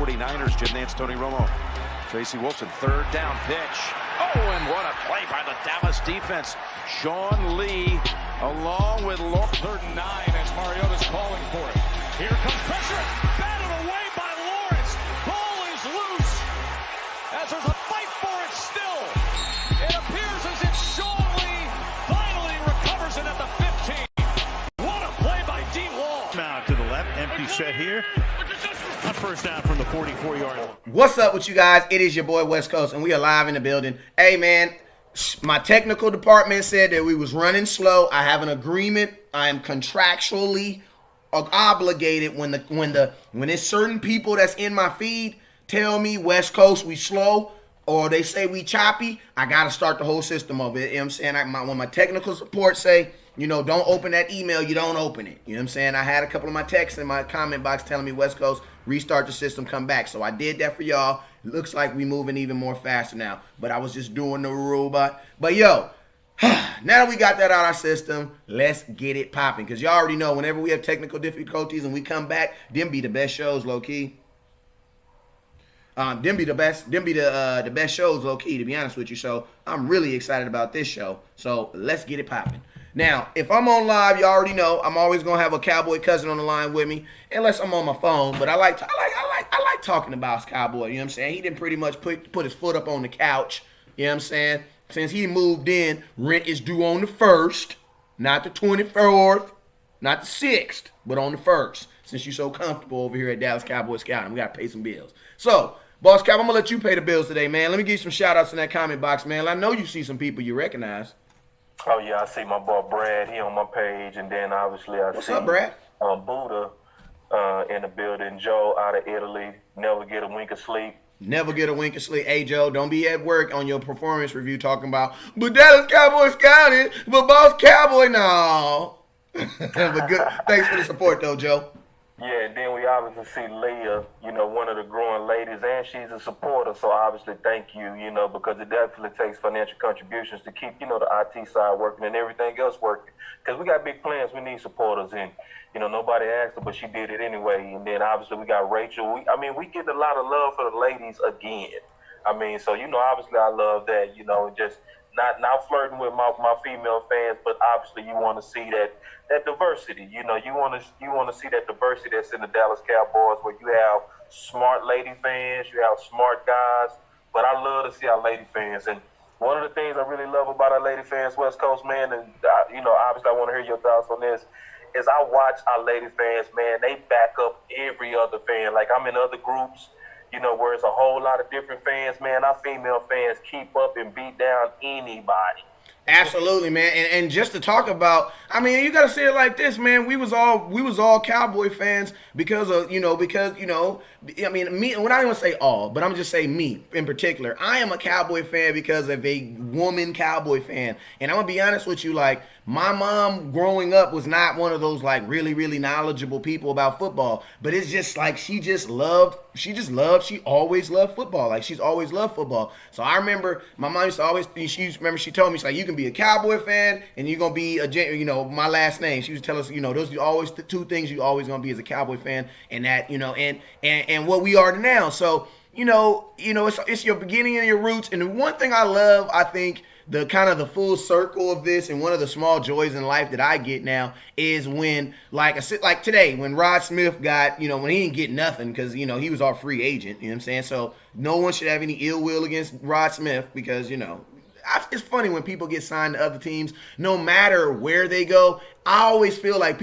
49ers, Jim Nantz, Tony Romo. Tracy Wolfson, third down pitch. Oh, and what a play by the Dallas defense. Sean Lee along with Lawrence. 3rd and 9 as Mariota's calling for it. Here comes pressure. Batted away by Lawrence. Ball is loose. As there's a fight for it still. It appears as if Sean Lee finally recovers it at the 15. What a play by D. Wall. Now to the left. Empty set here. On first down from the 44-yard line. What's up with you guys? It is your boy West Coast, and we are live in the building. Hey, man, my technical department said that we was running slow. I have an agreement. I am contractually obligated when it's certain people that's in my feed tell me West Coast we slow or they say we choppy, I got to start the whole system over. You know what I'm saying? When my technical support say, you know, don't open that email, you don't open it. You know what I'm saying? I had a couple of my texts in my comment box telling me West Coast, restart the system, come back. So I did that for y'all. It looks like we moving even more faster now. But I was just doing the robot. But yo, now that we got that out of our system, let's get it popping. Because y'all already know whenever we have technical difficulties and we come back, them be the best shows, low-key. Them be the best shows, low-key, to be honest with you. So I'm really excited about this show. So let's get it popping. Now, if I'm on live, you already know I'm always gonna have a Cowboy cousin on the line with me, unless I'm on my phone. But I like talking about Cowboy. You know what I'm saying? He didn't pretty much put his foot up on the couch. You know what I'm saying? Since he moved in, rent is due on the 1st, not the 24th, not the 6th, but on the 1st. Since you're so comfortable over here at Dallas Cowboy Scouting, we gotta pay some bills. So, Boss Cow, I'm gonna let you pay the bills today, man. Let me give you some shout outs in that comment box, man. I know you see some people you recognize. Oh, yeah, I see my boy Brad. He on my page. And then, obviously, What's up, Brad? Buddha in the building. Joe out of Italy. Never get a wink of sleep. Never get a wink of sleep. Hey, Joe, don't be at work on your performance review talking about, but Dallas Cowboy Scouting, but Boss Cowboy, no. But good. Thanks for the support, though, Joe. Yeah, and then we obviously see Leah, you know, one of the growing ladies, and she's a supporter. So obviously, thank you, you know, because it definitely takes financial contributions to keep, you know, the IT side working and everything else working. Because we got big plans, we need supporters, and you know, nobody asked her, but she did it anyway. And then obviously we got Rachel. We get a lot of love for the ladies again. I mean, so you know, obviously I love that, you know, and just not flirting with my female fans, but obviously you want to see that diversity. You know, you want to see that diversity that's in the Dallas Cowboys, where you have smart lady fans, you have smart guys, but I love to see our lady fans. And one of the things I really love about our lady fans, West Coast, man, and you know, obviously I want to hear your thoughts on this, is I watch our lady fans, man, they back up every other fan. Like, I'm in other groups, you know, where it's a whole lot of different fans, man. Our female fans keep up and beat down anybody. Absolutely, man. And just to talk about, I mean, you gotta say it like this, man. We was all Cowboy fans because I mean, me, when I don't even say all, but I'm just say me in particular. I am a Cowboy fan because of a woman Cowboy fan. And I'm gonna be honest with you, like, my mom growing up was not one of those like really, really knowledgeable people about football. But it's just like she always loved football. Like, she's always loved football. So I remember my mom used to always, she told me, she's like, you can be a Cowboy fan and you're gonna be my last name. She used to tell us, you know, those are always the two things you always gonna be as a Cowboy fan, and that, you know, and what we are now. So, you know, it's your beginning and your roots. And the one thing I love, I think, the kind of the full circle of this, and one of the small joys in life that I get now is when, like today, when Rod Smith got, you know, when he didn't get nothing because, you know, he was our free agent, you know what I'm saying? So no one should have any ill will against Rod Smith because, you know, it's funny when people get signed to other teams, no matter where they go. I always feel like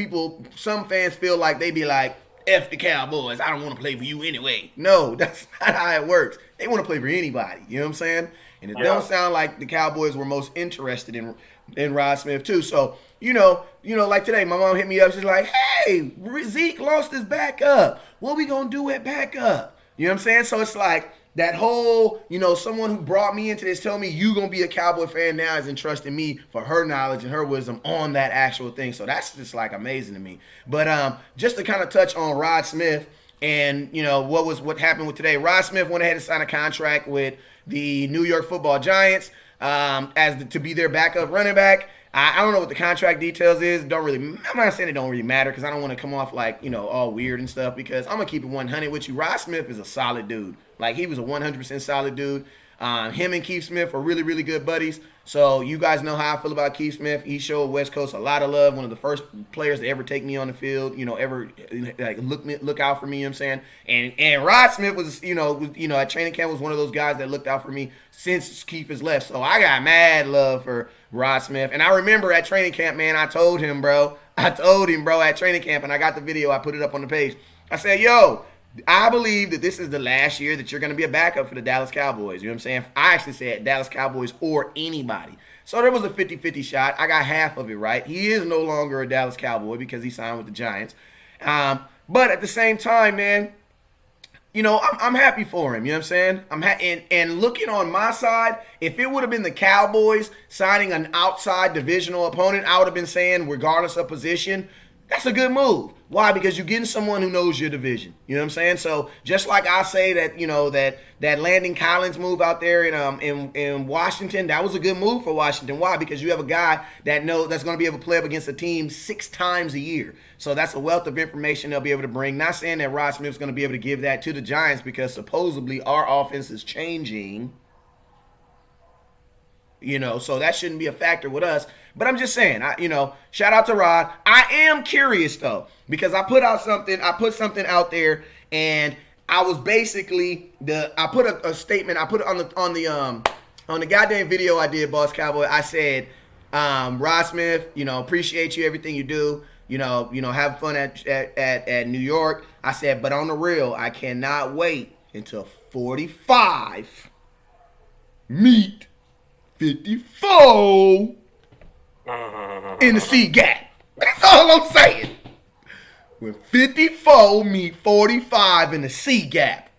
some fans feel like they be like, F the Cowboys, I don't want to play for you anyway. No, that's not how it works. They want to play for anybody, you know what I'm saying? And it don't sound like the Cowboys were most interested in Rod Smith too. So, you know, like today, my mom hit me up. She's like, hey, Zeke lost his backup. What we going to do at backup? You know what I'm saying? So it's like that whole, you know, someone who brought me into this, tell me you going to be a Cowboy fan now, is entrusting me for her knowledge and her wisdom on that actual thing. So that's just like amazing to me. But just to kind of touch on Rod Smith and, you know, what happened with today. Rod Smith went ahead and signed a contract with the New York Football Giants to be their backup running back. I don't know what the contract details is. I'm not saying it don't really matter because I don't want to come off like, all weird and stuff, because I'm going to keep it 100 with you. Rod Smith is a solid dude. Like, he was a 100% solid dude. Him and Keith Smith are really, really good buddies. So you guys know how I feel about Keith Smith. He showed West Coast a lot of love. One of the first players to ever take me on the field, ever like look out for me, you know what I'm saying? And Rod Smith was, at training camp was one of those guys that looked out for me since Keith has left. So I got mad love for Rod Smith. And I remember at training camp, man, I told him, bro, at training camp, and I got the video, I put it up on the page. I said, yo, I believe that this is the last year that you're going to be a backup for the Dallas Cowboys. You know what I'm saying? I actually said Dallas Cowboys or anybody. So there was a 50-50 shot. I got half of it right. He is no longer a Dallas Cowboy because he signed with the Giants. But at the same time, man, I'm happy for him. You know what I'm saying? And looking on my side, if it would have been the Cowboys signing an outside divisional opponent, I would have been saying, regardless of position, that's a good move. Why? Because you're getting someone who knows your division. You know what I'm saying? So just like I say that, that Landon Collins move out there in Washington, that was a good move for Washington. Why? Because you have a guy that's going to be able to play up against a team 6 times a year. So that's a wealth of information they'll be able to bring. Not saying that Rod Smith's going to be able to give that to the Giants, because supposedly our offense is changing. So that shouldn't be a factor with us. But I'm just saying, shout out to Rod. I am curious though, because I put something out there, and I was basically I put a statement. I put it on the goddamn video I did, Boss Cowboy. I said, Rod Smith, appreciate you, everything you do. Have fun at New York. I said, but on the real, I cannot wait until 45 meet 54 in the C gap. That's all I'm saying. When 54 meet 45 in the C gap,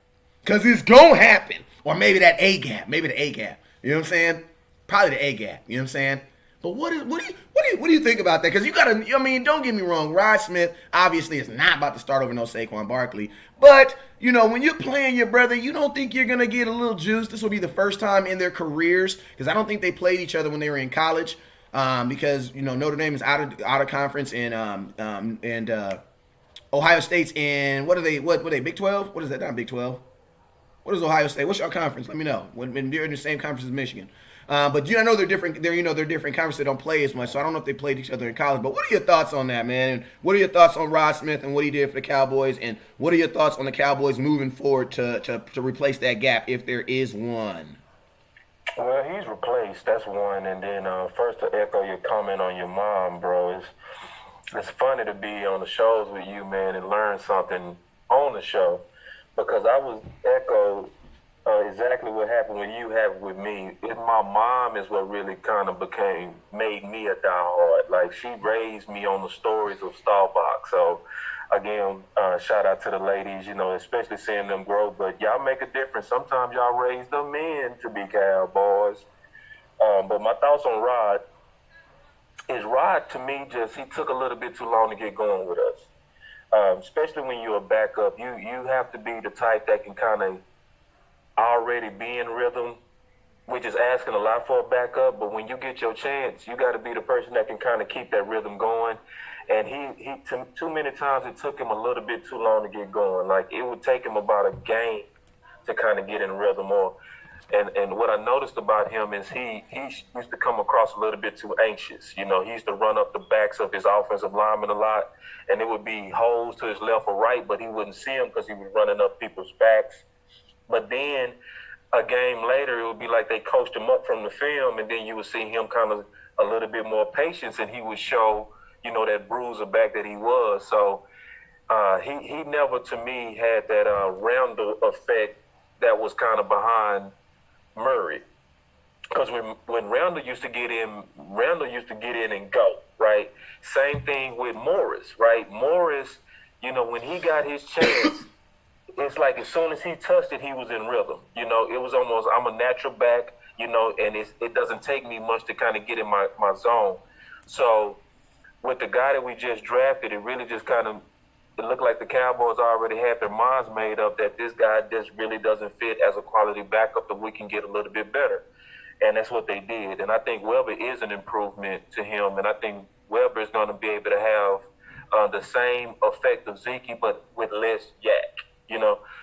because it's gonna happen. Or maybe that A gap, maybe the A gap. You know what I'm saying? Probably the A gap. You know what I'm saying? But what do you think about that? Because don't get me wrong, Rod Smith obviously is not about to start over no Saquon Barkley. But, when you're playing your brother, you don't think you're going to get a little juice. This will be the first time in their careers, because I don't think they played each other when they were in college, because, Notre Dame is out of conference, and Ohio State's in, what are they, Big 12? What is that, not Big 12? What is Ohio State? What's your conference? Let me know. When they're in the same conference as Michigan. But I know they're different. They're different conferences. They don't play as much, so I don't know if they played each other in college. But what are your thoughts on that, man? And what are your thoughts on Rod Smith and what he did for the Cowboys? And what are your thoughts on the Cowboys moving forward to replace that gap, if there is one? Well, he's replaced. That's one. And then first, to echo your comment on your mom, bro, it's funny to be on the shows with you, man, and learn something on the show, because I was echoed exactly what happened when you have with me. My mom is what really kind of made me a diehard. Like, she raised me on the stories of Staubach. So again, shout out to the ladies, especially seeing them grow. But y'all make a difference. Sometimes y'all raise the men to be Cowboys. But my thoughts on Rod is, Rod, to me, he took a little bit too long to get going with us. Especially when you're a backup. You have to be the type that can kind of already be in rhythm, which is asking a lot for a backup. But when you get your chance, you got to be the person that can kind of keep that rhythm going. And he too many times it took him a little bit too long to get going. Like, it would take him about a game to kind of get in rhythm. And what I noticed about him is he used to come across a little bit too anxious. He used to run up the backs of his offensive linemen a lot, and it would be holes to his left or right, but he wouldn't see them because he was running up people's backs. But then a game later, it would be like they coached him up from the film, and then you would see him kind of a little bit more patience, and he would show, that bruiser back that he was. So he never, to me, had that Randall effect that was kind of behind Murray. Because when Randall used to get in and go, right? Same thing with Morris, right? Morris, when he got his chance, it's like as soon as he touched it, he was in rhythm. It was almost, I'm a natural back, and it doesn't take me much to kind of get in my zone. So with the guy that we just drafted, it really just kind of, it looked like the Cowboys already had their minds made up that this guy just really doesn't fit as a quality backup, that we can get a little bit better. And that's what they did. And I think Weber is an improvement to him. And I think Weber is going to be able to have the same effect of Zeke, but with less yak,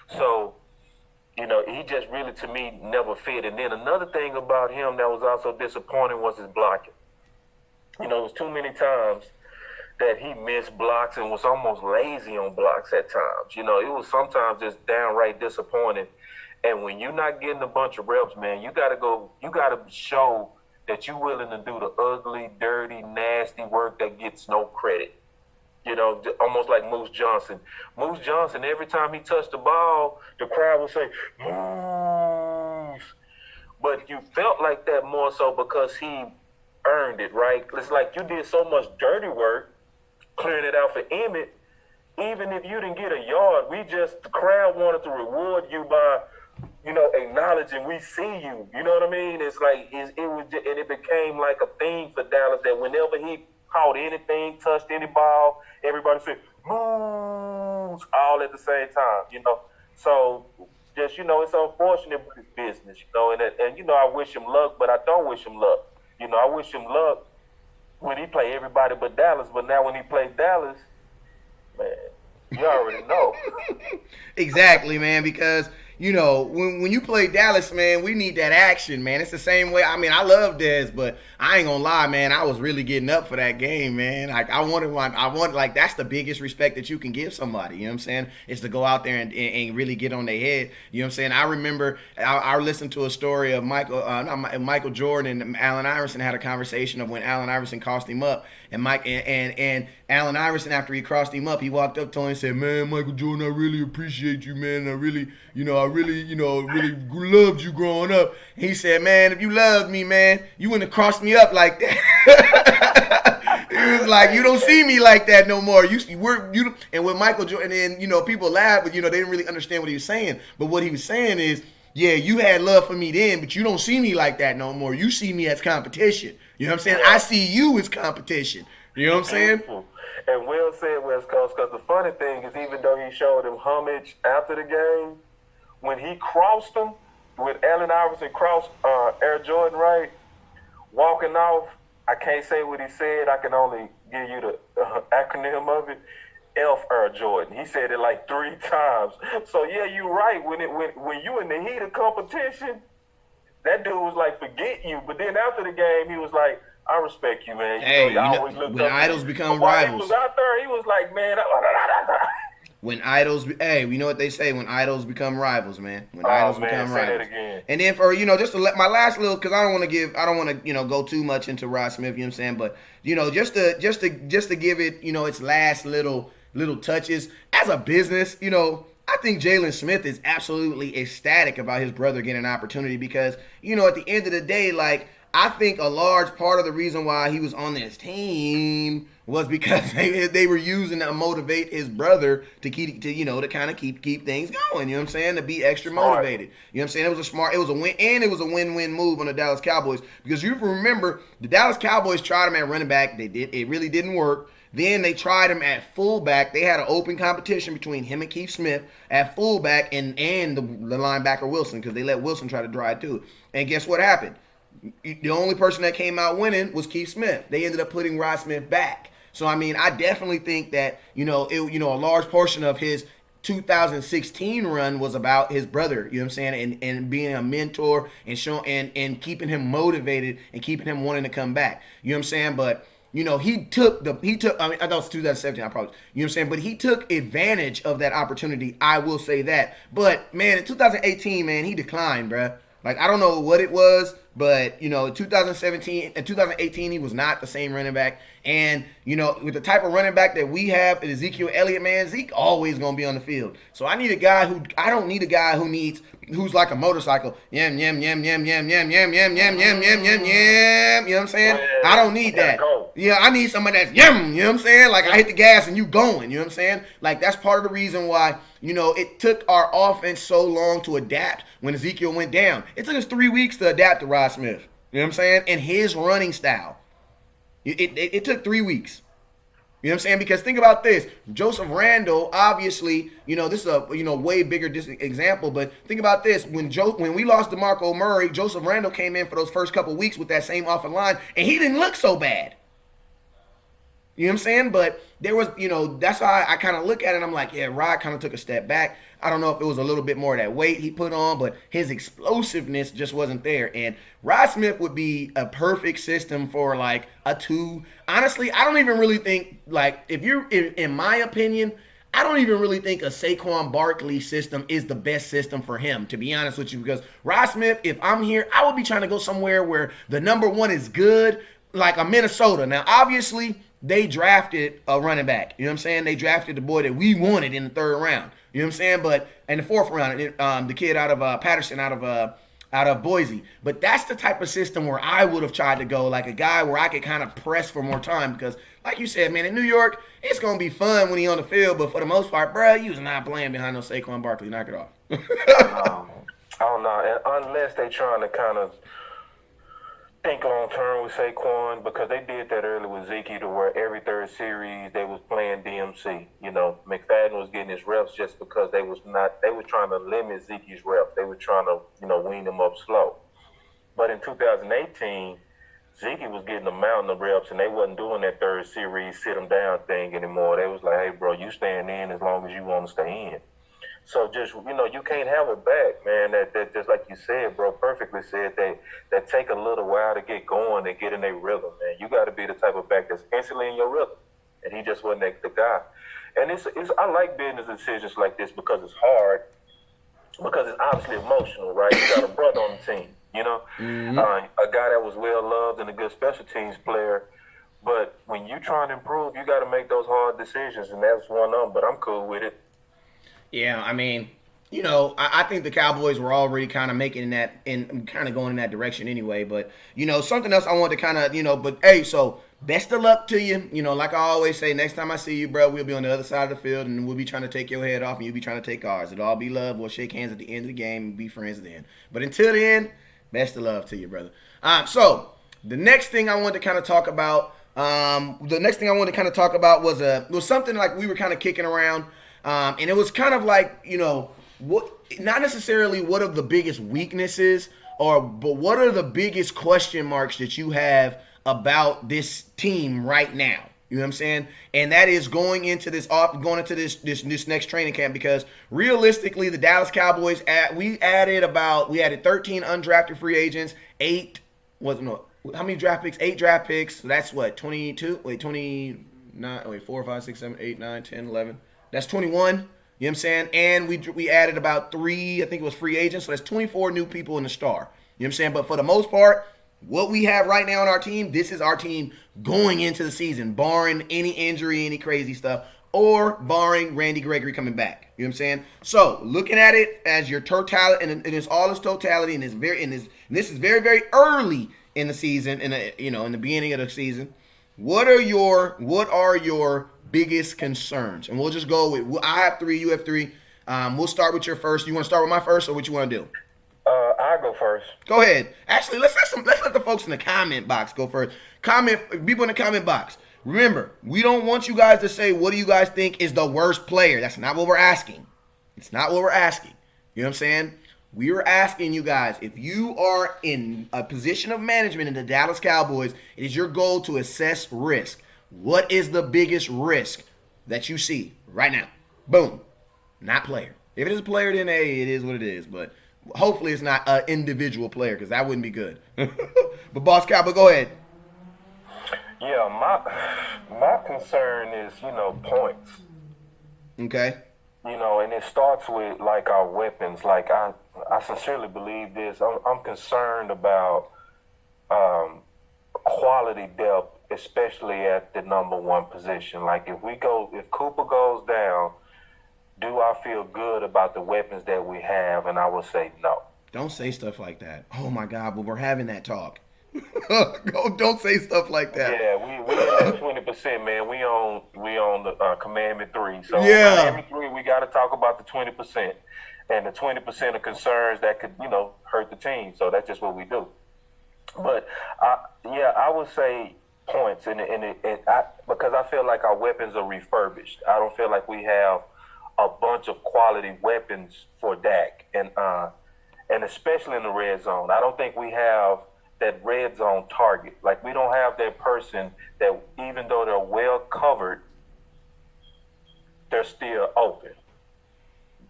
So, he just really, to me, never fit. And then another thing about him that was also disappointing was his blocking. It was too many times that he missed blocks and was almost lazy on blocks at times. It was sometimes just downright disappointing. And when you're not getting a bunch of reps, man, you got to show that you're willing to do the ugly, dirty, nasty work that gets no credit. Almost like Moose Johnson. Moose Johnson, every time he touched the ball, the crowd would say, Moose. But you felt like that more so because he earned it, right? It's like you did so much dirty work clearing it out for Emmett. Even if you didn't get a yard, the crowd wanted to reward you by, acknowledging we see you. You know what I mean? It's like it became like a thing for Dallas that whenever he caught anything, touched any ball, everybody said, Moose, all at the same time, So just, it's unfortunate, but it's business, and I wish him luck, but I don't wish him luck. I wish him luck when he play everybody but Dallas, but now when he plays Dallas, man, you already know. Exactly, man, because when you play Dallas, man, we need that action, man. It's the same way. I mean, I love Dez, but I ain't gonna lie, man. I was really getting up for that game, man. Like I want that's the biggest respect that you can give somebody. You know what I'm saying? Is to go out there and really get on their head. You know what I'm saying? I remember I listened to a story of Michael Jordan and Allen Iverson had a conversation of when Allen Iverson crossed him up, and and Allen Iverson, after he crossed him up, he walked up to him and said, "Man, Michael Jordan, I really appreciate you, man. I really loved you growing up." And he said, "Man, if you loved me, man, you wouldn't have crossed me up like that." He was like, "You don't see me like that no more." And with Michael Jordan, and people laugh, but they didn't really understand what he was saying. But what he was saying is, yeah, you had love for me then, but you don't see me like that no more. You see me as competition. You know what I'm saying? I see you as competition. You know what I'm saying? And Will said, West Coast, because the funny thing is, even though he showed him homage after the game, when he crossed him, when Allen Iverson crossed Air Jordan, right, walking off, I can't say what he said. I can only give you the acronym of it. F Air Jordan. He said it like 3 times. So yeah, you're right. When you in the heat of competition, that dude was like, forget you. But then after the game, he was like, I respect you, man. Always looked when up idols become while rivals. He was out there, he was like, man. When idols, we know what they say. When idols become rivals, man. When idols become rivals. Say that again. And then for just to let my last little, because I don't want to go too much into Rod Smith. You know what I'm saying? But just to give it its last little touches as a business. I think Jalen Smith is absolutely ecstatic about his brother getting an opportunity because at the end of the day, like, I think a large part of the reason why he was on this team was because they were using to motivate his brother to kind of keep things going. You know what I'm saying? To be extra motivated. You know what I'm saying? It was a win, and it was a win-win move on the Dallas Cowboys because you remember the Dallas Cowboys tried him at running back. It really didn't work. Then they tried him at fullback. They had an open competition between him and Keith Smith at fullback and the linebacker Wilson because they let Wilson try to drive too. And guess what happened? The only person that came out winning was Keith Smith. They ended up putting Rod Smith back. So, I mean, I definitely think that, a large portion of his 2016 run was about his brother, you know what I'm saying, and being a mentor and keeping him motivated and keeping him wanting to come back. You know what I'm saying? But I thought it was 2017, I probably, you know what I'm saying? But he took advantage of that opportunity, I will say that. But, man, in 2018, man, he declined, bruh. Like, I don't know what it was, but, 2017 and 2018, he was not the same running back. And, with the type of running back that we have, Ezekiel Elliott, man, Zeke always going to be on the field. So I don't need a guy who's like a motorcycle. Yam, yam, yam, yam, yam, yam, yam, yam, yam, yam, yam, yam, yam. You know what I'm saying? I don't need that. Yeah, I need somebody that's yam, you know what I'm saying? Like, I hit the gas and you going, you know what I'm saying? Like, that's part of the reason why, it took our offense so long to adapt when Ezekiel went down. It took us 3 weeks to adapt to Rod Smith, you know what I'm saying? And his running style. It took 3 weeks. You know what I'm saying? Because think about this. Joseph Randle, obviously, this is a way bigger example, but think about this. When we lost DeMarco Murray, Joseph Randle came in for those first couple weeks with that same offensive line, and he didn't look so bad. You know what I'm saying? But there was, that's how I kind of look at it. I'm like, yeah, Rod kind of took a step back. I don't know if it was a little bit more of that weight he put on, but his explosiveness just wasn't there. And Rod Smith would be a perfect system for like a 2. Honestly, I don't even really think, like, in my opinion, I don't even really think a Saquon Barkley system is the best system for him, to be honest with you. Because Rod Smith, if I'm here, I would be trying to go somewhere where the number 1 is good, like a Minnesota. Now, obviously, they drafted a running back. You know what I'm saying? They drafted the boy that we wanted in the 3rd round. You know what I'm saying? But in the 4th round, the kid out of Patterson, out of Boise. But that's the type of system where I would have tried to go, like a guy where I could kind of press for more time. Because, like you said, man, in New York, it's going to be fun when he's on the field. But for the most part, bro, you was not playing behind no Saquon Barkley. Knock it off. I don't know. And unless they trying to kind of think long term with Saquon, because they did that early with Zeke, to where every 3rd series they was playing DMC. McFadden was getting his reps just because they were trying to limit Zeke's reps. They were trying to, wean him up slow. But in 2018, Zeke was getting a mountain of reps, and they wasn't doing that 3rd series sit him down thing anymore. They was like, hey, bro, you staying in as long as you want to stay in. So just, you can't have a back, man, that just like you said, bro, perfectly said, that take a little while to get going and get in their rhythm, man. You got to be the type of back that's instantly in your rhythm. And he just wasn't the guy. And I like business decisions like this because it's hard, because it's obviously emotional, right? You got a brother on the team, Mm-hmm. A guy that was well-loved and a good special teams player. But when you trying to improve, you got to make those hard decisions, and that's one of them, but I'm cool with it. Yeah, I mean, I think the Cowboys were already kind of making that and kind of going in that direction anyway. But, something else I wanted to kind of, but, hey, so best of luck to you. Like I always say, next time I see you, bro, we'll be on the other side of the field, and we'll be trying to take your head off, and you'll be trying to take ours. It'll all be love. We'll shake hands at the end of the game and be friends then. But until then, best of love to you, brother. So the next thing I wanted to kind of talk about, was something like we were kind of kicking around. And it was kind of like, not necessarily what are the biggest weaknesses, but what are the biggest question marks that you have about this team right now? You know what I'm saying? And that is going into this next training camp, because realistically, the Dallas Cowboys, we added 13 undrafted free agents, how many draft picks? 8 draft picks. So that's what, 22? 4, 5, 6, 7, 8, 9, 10, 11. That's 21, you know what I'm saying? And we added about 3, I think it was free agents, so that's 24 new people in the star. You know what I'm saying? But for the most part, what we have right now on our team, this is our team going into the season, barring any injury, any crazy stuff, or barring Randy Gregory coming back. You know what I'm saying? So looking at it as your totality, and it's all its totality, and this is very, very early in the season, in the beginning of the season. What are your biggest concerns? And we'll just go with, I have 3, you have 3. We'll start with your first. You want to start with my first, or what you want to do? I'll go first. Go ahead. Actually, let's let the folks in the comment box go first. People in the comment box. Remember, we don't want you guys to say, what do you guys think is the worst player? That's not what we're asking. It's not what we're asking. You know what I'm saying? We are asking you guys, if you are in a position of management in the Dallas Cowboys, it is your goal to assess risk. What is the biggest risk that you see right now? Boom. Not player. If it is a player, then hey, it is what it is. But hopefully it's not an individual player, because that wouldn't be good. But Boss Cowboy, go ahead. Yeah, my concern is, points. Okay. And it starts with, like, our weapons. Like, I sincerely believe this. I'm concerned about quality depth, especially at the number 1 position. Like, if Cooper goes down, do I feel good about the weapons that we have? And I would say no. Don't say stuff like that. Oh my God, but we're having that talk. Don't say stuff like that. Yeah, we in that 20%, man. We on the Commandment 3. So yeah. Commandment 3, we got to talk about the 20%, and the 20% of concerns that could, hurt the team. So that's just what we do. But I would say points, because I feel like our weapons are refurbished. I don't feel like we have a bunch of quality weapons for Dak, and especially in the red zone. I don't think we have that red zone target. Like, we don't have that person that, even though they're well covered, they're still open.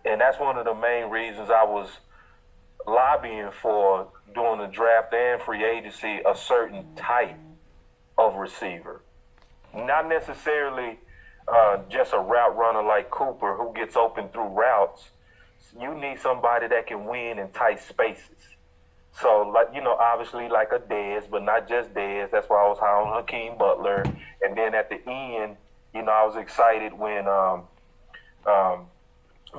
And that's one of the main reasons I was lobbying for, during the draft and free agency, a certain type of receiver. Not necessarily just a route runner like Cooper who gets open through routes. You need somebody that can win in tight spaces. So, like, obviously like a Dez, but not just Dez. That's why I was high on Hakeem Butler. And then at the end, I was excited when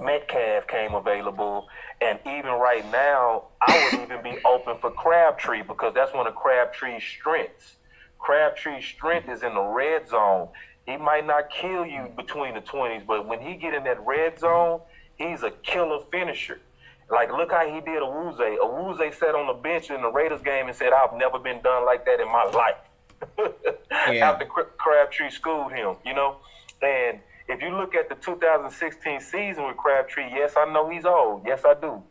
Metcalf came available. And even right now, I would even be open for Crabtree, because that's one of Crabtree's strengths. Crabtree's strength is in the red zone. He might not kill you between the 20s, but when he get in that red zone, he's a killer finisher. Like, look how he did Awuzie. Awuzie sat on the bench in the Raiders game and said, "I've never been done like that in my life." Yeah. After Crabtree schooled him, And if you look at the 2016 season with Crabtree, yes, I know he's old. Yes, I do.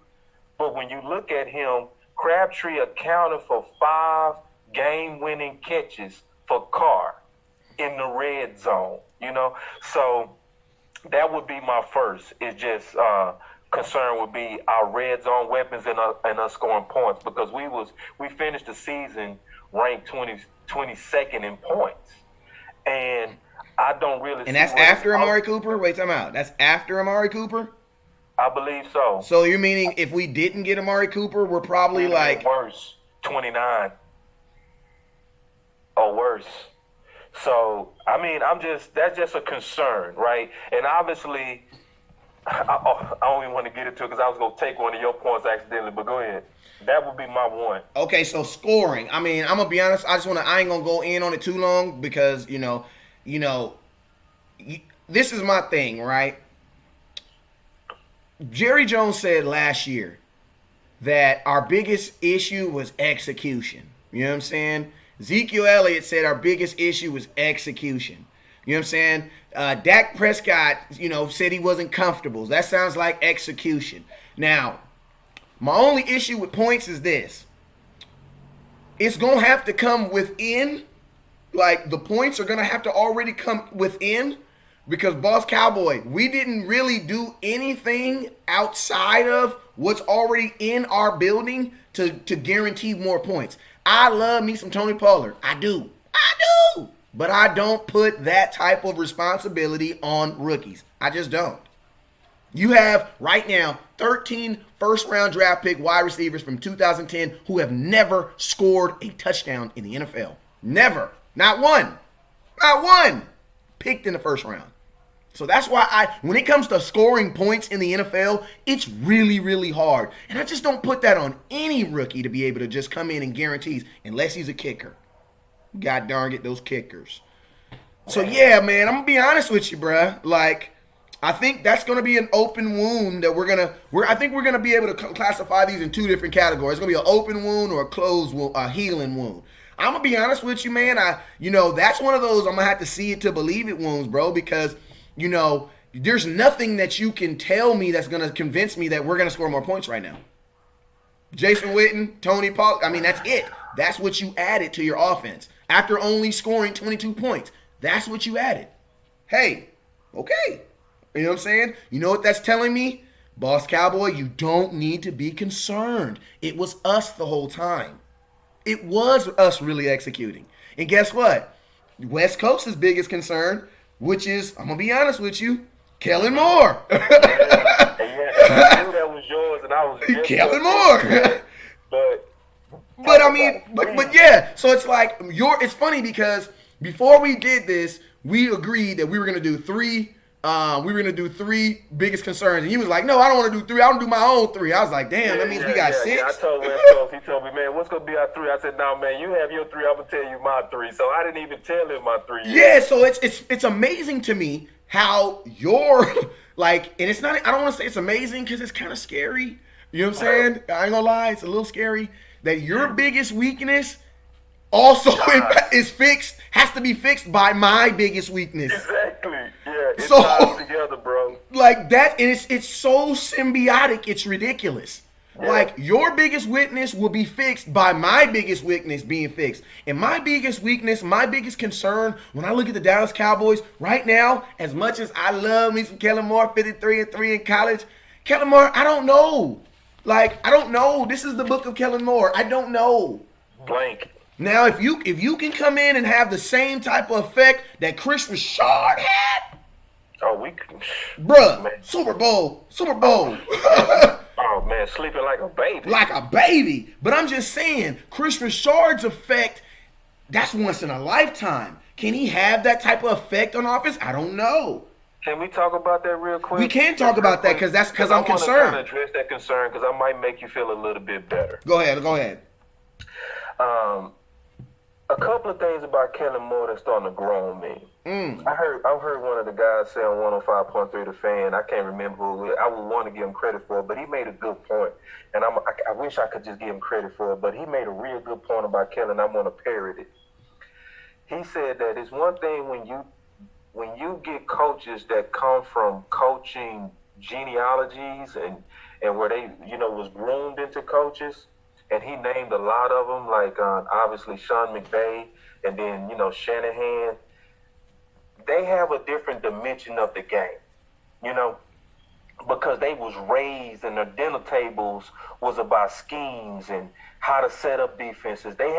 But when you look at him, Crabtree accounted for 5 game-winning catches for Carr in the red zone, So that would be my first. It's just concern would be our red zone weapons and us scoring points, because we finished the season ranked 22nd in points, and I don't really. And that's after Amari Cooper? Wait, time out. That's after Amari Cooper? I believe so. So you're meaning if we didn't get Amari Cooper, we're probably like worse, 29 or worse. So I mean, that's just a concern, right? And obviously, I don't even want to get into it because I was going to take one of your points accidentally, but go ahead. That would be my one. Okay, so scoring. I mean, I'm going to be honest. I ain't going to go in on it too long because, this is my thing, right? Jerry Jones said last year that our biggest issue was execution. You know what I'm saying? Ezekiel Elliott said our biggest issue was execution. You know what I'm saying? Dak Prescott, said he wasn't comfortable. That sounds like execution. Now, my only issue with points is this. It's going to have to come within. Like, the points are going to have to already come within, because, Boss Cowboy, we didn't really do anything outside of what's already in our building to guarantee more points. I love me some Tony Pollard. I do. But I don't put that type of responsibility on rookies. I just don't. You have, right now, 13 first-round draft pick wide receivers from 2010 who have never scored a touchdown in the NFL. Never. Not one. Not one. Picked in the first round. So that's why when it comes to scoring points in the NFL, it's really, really hard. And I just don't put that on any rookie to be able to just come in and guarantees, unless he's a kicker. God darn it, those kickers. So, yeah, man, I'm going to be honest with you, bruh. Like, I think that's going to be an open wound that I think we're going to be able to classify these in 2 different categories. It's going to be an open wound or a closed wound, a healing wound. I'm going to be honest with you, man. That's one of those I'm going to have to see it to believe it wounds, bro, because, there's nothing that you can tell me that's going to convince me that we're going to score more points right now. Jason Witten, Tony Pollard, that's it. That's what you added to your offense. After only scoring 22 points, that's what you added. Hey, okay. You know what I'm saying? You know what that's telling me? Boss Cowboy, you don't need to be concerned. It was us the whole time. It was us really executing. And guess what? West Coast's biggest concern, which is, I'm going to be honest with you, Kellen Moore. I knew that was yours, and I was just Kellen Moore. But yeah, so it's like, it's funny because before we did this, we agreed that we were going to do 3 biggest concerns. And he was like, no, I don't want to do 3. I want to do my own 3. I was like, damn, that means we got 6. Yeah, I told West Coast, he told me, man, what's going to be our 3? I said, no, man, you have your 3. I'm going to tell you my 3. So I didn't even tell him my 3 yet. Yeah, so it's amazing to me how you're like, and it's not, I don't want to say it's amazing because it's kind of scary. You know what I'm saying? I ain't going to lie, it's a little scary that your biggest weakness also has to be fixed by my biggest weakness. Exactly. Yeah, it So- ties together, bro. Like that, and it's so symbiotic, it's ridiculous. Yeah. Like your biggest weakness will be fixed by my biggest weakness being fixed. And my biggest weakness, my biggest concern when I look at the Dallas Cowboys right now, as much as I love me some Kellen Moore, 53-3 in college, Kellen Moore, I don't know. Like, I don't know. This is the book of Kellen Moore. I don't know. Blank. Now, if you can come in and have the same type of effect that Chris Richard had, Oh, bruh, Man. Super Bowl. Oh man, sleeping like a baby. Like a baby. But I'm just saying, Chris Richard's effect, that's once in a lifetime. Can he have that type of effect on offense? I don't know. Can we talk about that real quick? We can talk about that because I'm I concerned. want to address that concern because I might make you feel a little bit better. Go ahead. A couple of things about Kellen Moore that's starting to grow on me. I heard one of the guys say on 105.3 The Fan. I can't remember who. I would want to give him credit for it, but he made a good point, and I wish I could just give him credit for it. But he made a real good point about Kellen. I want to parrot it. He said that it's one thing when you get coaches that come from coaching genealogies and where they was groomed into coaches. And he named a lot of them, like obviously Sean McVay, and then Shanahan. They have a different dimension of the game, because they was raised and their dinner tables was about schemes and how to set up defenses. They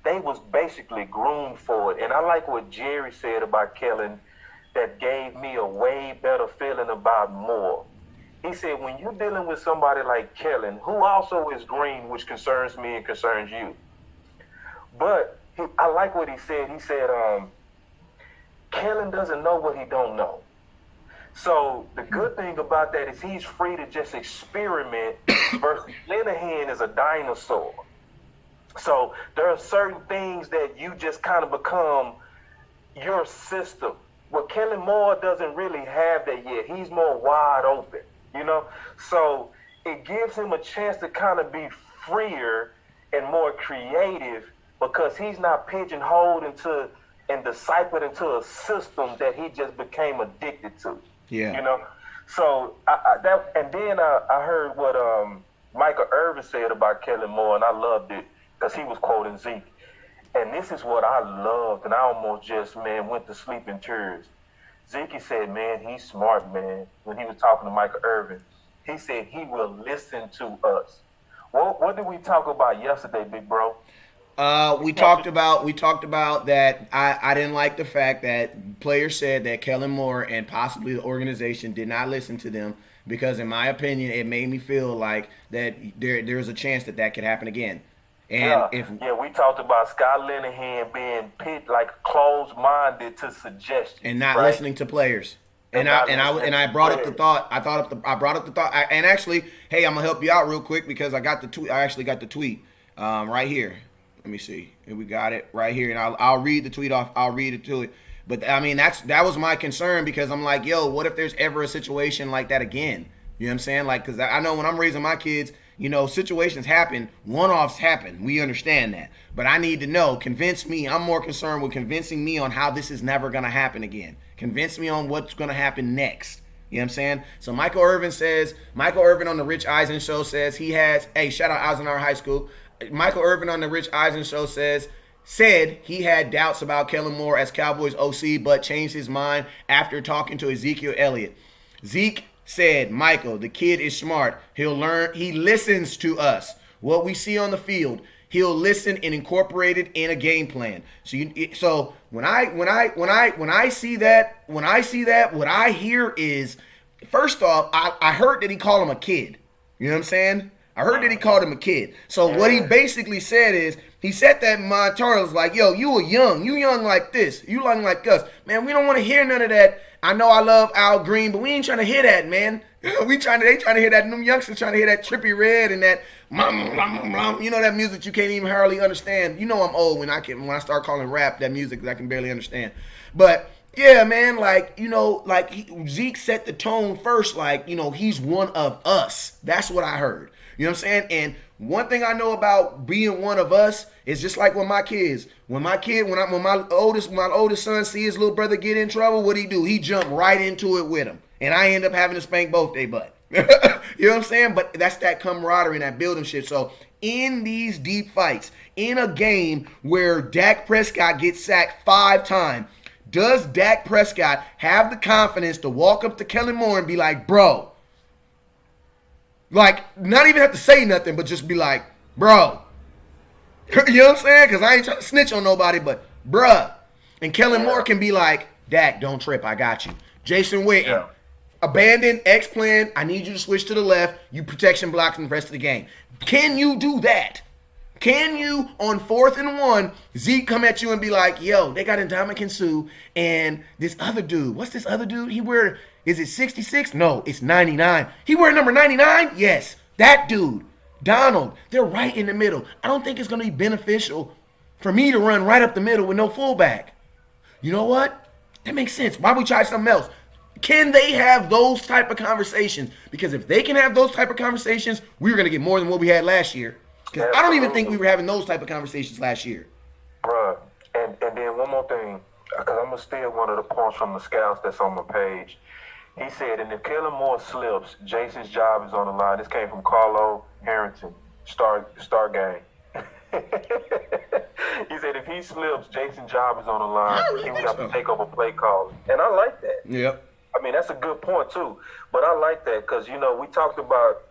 was basically groomed for it. And I like what Jerry said about Kellen, that gave me a way better feeling about Moore. He said, when you're dealing with somebody like Kellen, who also is green, which concerns me and concerns you. But I like what he said. He said, Kellen doesn't know what he don't know. So the good thing about that is he's free to just experiment versus Linehan is a dinosaur. So there are certain things that you just kind of become your system. Well, Kellen Moore doesn't really have that yet. He's more wide open. So it gives him a chance to kind of be freer and more creative because he's not pigeonholed into and discipled into a system that he just became addicted to. Yeah. So I heard what Michael Irvin said about Kellen Moore, and I loved it because he was quoting Zeke. And this is what I loved, and I almost just, went to sleep in tears. Zeke said, man, he's smart, man. When he was talking to Michael Irvin, he said he will listen to us. Well, what did we talk about yesterday, big bro? We talked about that. I didn't like the fact that players said that Kellen Moore and possibly the organization did not listen to them because, in my opinion, it made me feel like that there's a chance that could happen again. And we talked about Scott Linehan being closed-minded to suggestions and not right? listening to players. And I brought up the thought. I brought up the thought. And actually, hey, I'm gonna help you out real quick because I got the tweet. I actually got the tweet right here. Let me see. And we got it right here, and I'll read the tweet off. I'll read it to it. But I mean, that was my concern because I'm like, yo, what if there's ever a situation like that again? You know what I'm saying? Like, because I know when I'm raising my kids, situations happen, one-offs happen. We understand that. But I need to know, convince me. I'm more concerned with convincing me on how this is never going to happen again. Convince me on what's going to happen next. You know what I'm saying? So Michael Irvin on the Rich Eisen show says he has, hey, shout out Eisenhower High School. Michael Irvin on the Rich Eisen show said he had doubts about Kellen Moore as Cowboys OC, but changed his mind after talking to Ezekiel Elliott. Zeke said, Michael, the kid is smart. He'll learn. He listens to us. What we see on the field, he'll listen and incorporate it in a game plan. So when I see that, what I hear is, first off, I heard that he called him a kid. You know what I'm saying? I heard that he called him a kid. So what he basically said is, he said that Montaro was like, yo, you young like this. You young like us. Man, we don't want to hear none of that. I know I love Al Green, but we ain't trying to hear that, man. They trying to hear that. Them youngsters trying to hear that Trippie Redd and that that music you can't even hardly understand. I'm old when I start calling rap that music that I can barely understand. But Yeah, man, like, Zeke set the tone first, like, he's one of us. That's what I heard. You know what I'm saying? And one thing I know about being one of us is just like with my kids. When my oldest son see his little brother get in trouble, what he do? He jump right into it with him. And I end up having to spank both they butt. You know what I'm saying? But that's that camaraderie and that building shit. So in these deep fights, in a game where Dak Prescott gets sacked 5 times, does Dak Prescott have the confidence to walk up to Kellen Moore and be like, bro, like, not even have to say nothing, but just be like, bro. You know what I'm saying? Because I ain't trying to snitch on nobody, but bruh. And Kellen Moore can be like, Dak, don't trip, I got you. Jason Witten, abandon X plan, I need you to switch to the left, you protection blocks in the rest of the game. Can you do that? Can you, on 4th and 1, Zeke come at you and be like, yo, they got Ndamukong Suh and this other dude. What's this other dude? Is it 66? No, it's 99. He wear number 99? Yes, that dude. Donald, they're right in the middle. I don't think it's going to be beneficial for me to run right up the middle with no fullback. You know what? That makes sense. Why we try something else? Can they have those type of conversations? Because if they can have those type of conversations, we're going to get more than what we had last year. Because I don't even think we were having those type of conversations last year. Bruh, and then one more thing, because I'm going to steal one of the points from the scouts that's on my page. He said, and if Kellen Moore slips, Jason's job is on the line. This came from Carlo Harrington, Star Game. He said if he slips, Jason's job is on the line. He would have to take over play calling. And I like that. Yep. I mean, that's a good point, too. But I like that because, we talked about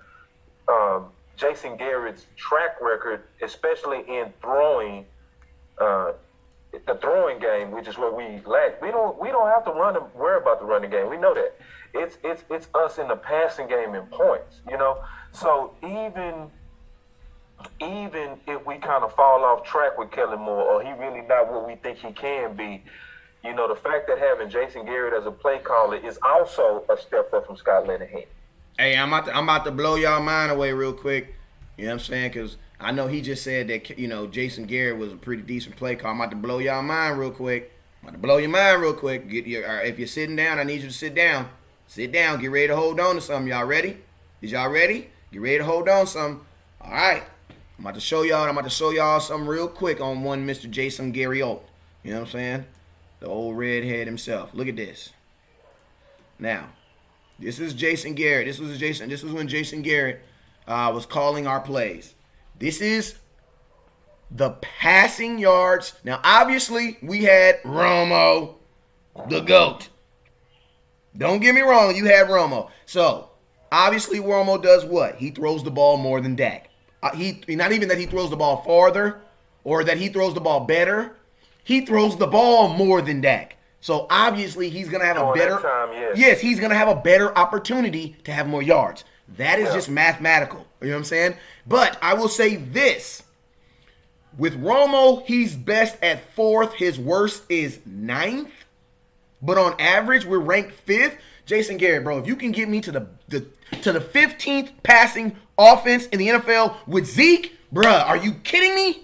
Jason Garrett's track record, especially in throwing, the throwing game, which is where we lack. We don't have to worry about the running game. We know that. It's us in the passing game in points, So even if we kind of fall off track with Kellen Moore, or he really not what we think he can be, the fact that having Jason Garrett as a play caller is also a step up from Scott Linehan. Hey, I'm about to blow y'all mind away real quick. You know what I'm saying? Because I know he just said that, Jason Garrett was a pretty decent play call. I'm about to blow y'all mind real quick. If you're sitting down, I need you to sit down. Sit down. Get ready to hold on to something. Y'all ready? Is y'all ready? Get ready to hold on to something. All right. I'm about to show y'all something real quick on one Mr. Jason Garrett. You know what I'm saying? The old redhead himself. Look at this. Now, this is Jason Garrett. This was when Jason Garrett was calling our plays. This is the passing yards. Now, obviously, we had Romo, the GOAT. Don't get me wrong, you had Romo. So, obviously, Romo does what? He throws the ball more than Dak. Not even that he throws the ball farther or that he throws the ball better. He throws the ball more than Dak. So, obviously, he's going to have a better... Yes, he's going to have a better opportunity to have more yards. That is just mathematical. You know what I'm saying? But I will say this. With Romo, he's best at 4th. His worst is 9th. But on average, we're ranked 5th. Jason Garrett, bro, if you can get me to the 15th passing offense in the NFL with Zeke, bruh, are you kidding me?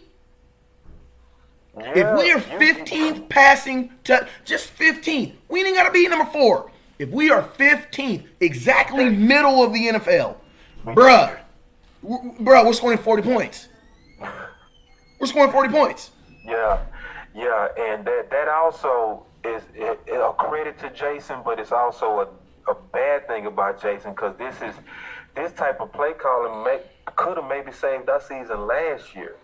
Yeah, if we are 15th passing, just 15th, we ain't got to be number 4. If we are 15th, exactly middle of the NFL, bruh, we're scoring 40 points. We're scoring 40 points. Yeah, and that also is a credit to Jason, but it's also a bad thing about Jason because this type of play calling could have maybe saved our season last year.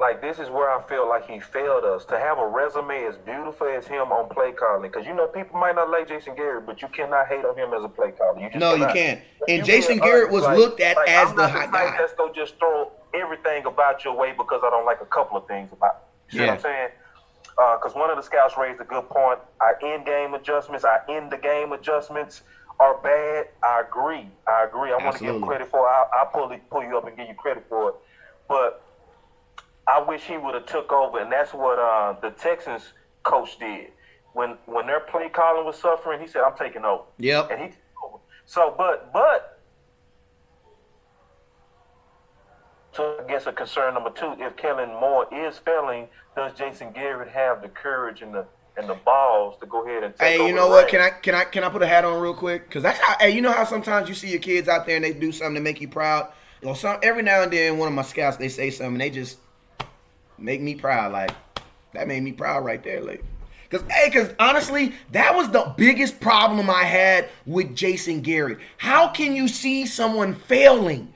Like, this is where I feel like he failed us. To have a resume as beautiful as him on play calling, because, people might not like Jason Garrett, but you cannot hate on him as a play caller. You can't. And Jason Garrett was looked at as the hot guy. Let's go just throw everything about your way because I don't like a couple of things about it. You know what I'm saying? Because one of the scouts raised a good point. Our in-game adjustments, our in-the-game adjustments are bad. I agree. I want to give him credit for it. I'll pull you up and give you credit for it. But I wish he would have took over, and that's what the Texans coach did. When their play calling was suffering, he said, "I'm taking over." Yep. And he took over. So, but so I guess a concern number 2: if Kellen Moore is failing, does Jason Garrett have the courage and and the balls to go ahead and take Hey, over you know the what? reins. Can I put a hat on real quick? Because that's how. Hey, you know how sometimes you see your kids out there and they do something to make you proud. You know, every now and then one of my scouts they say something and they just make me proud. Like that made me proud right there. Like, because honestly, that was the biggest problem I had with Jason Garrett. How can you see someone failing?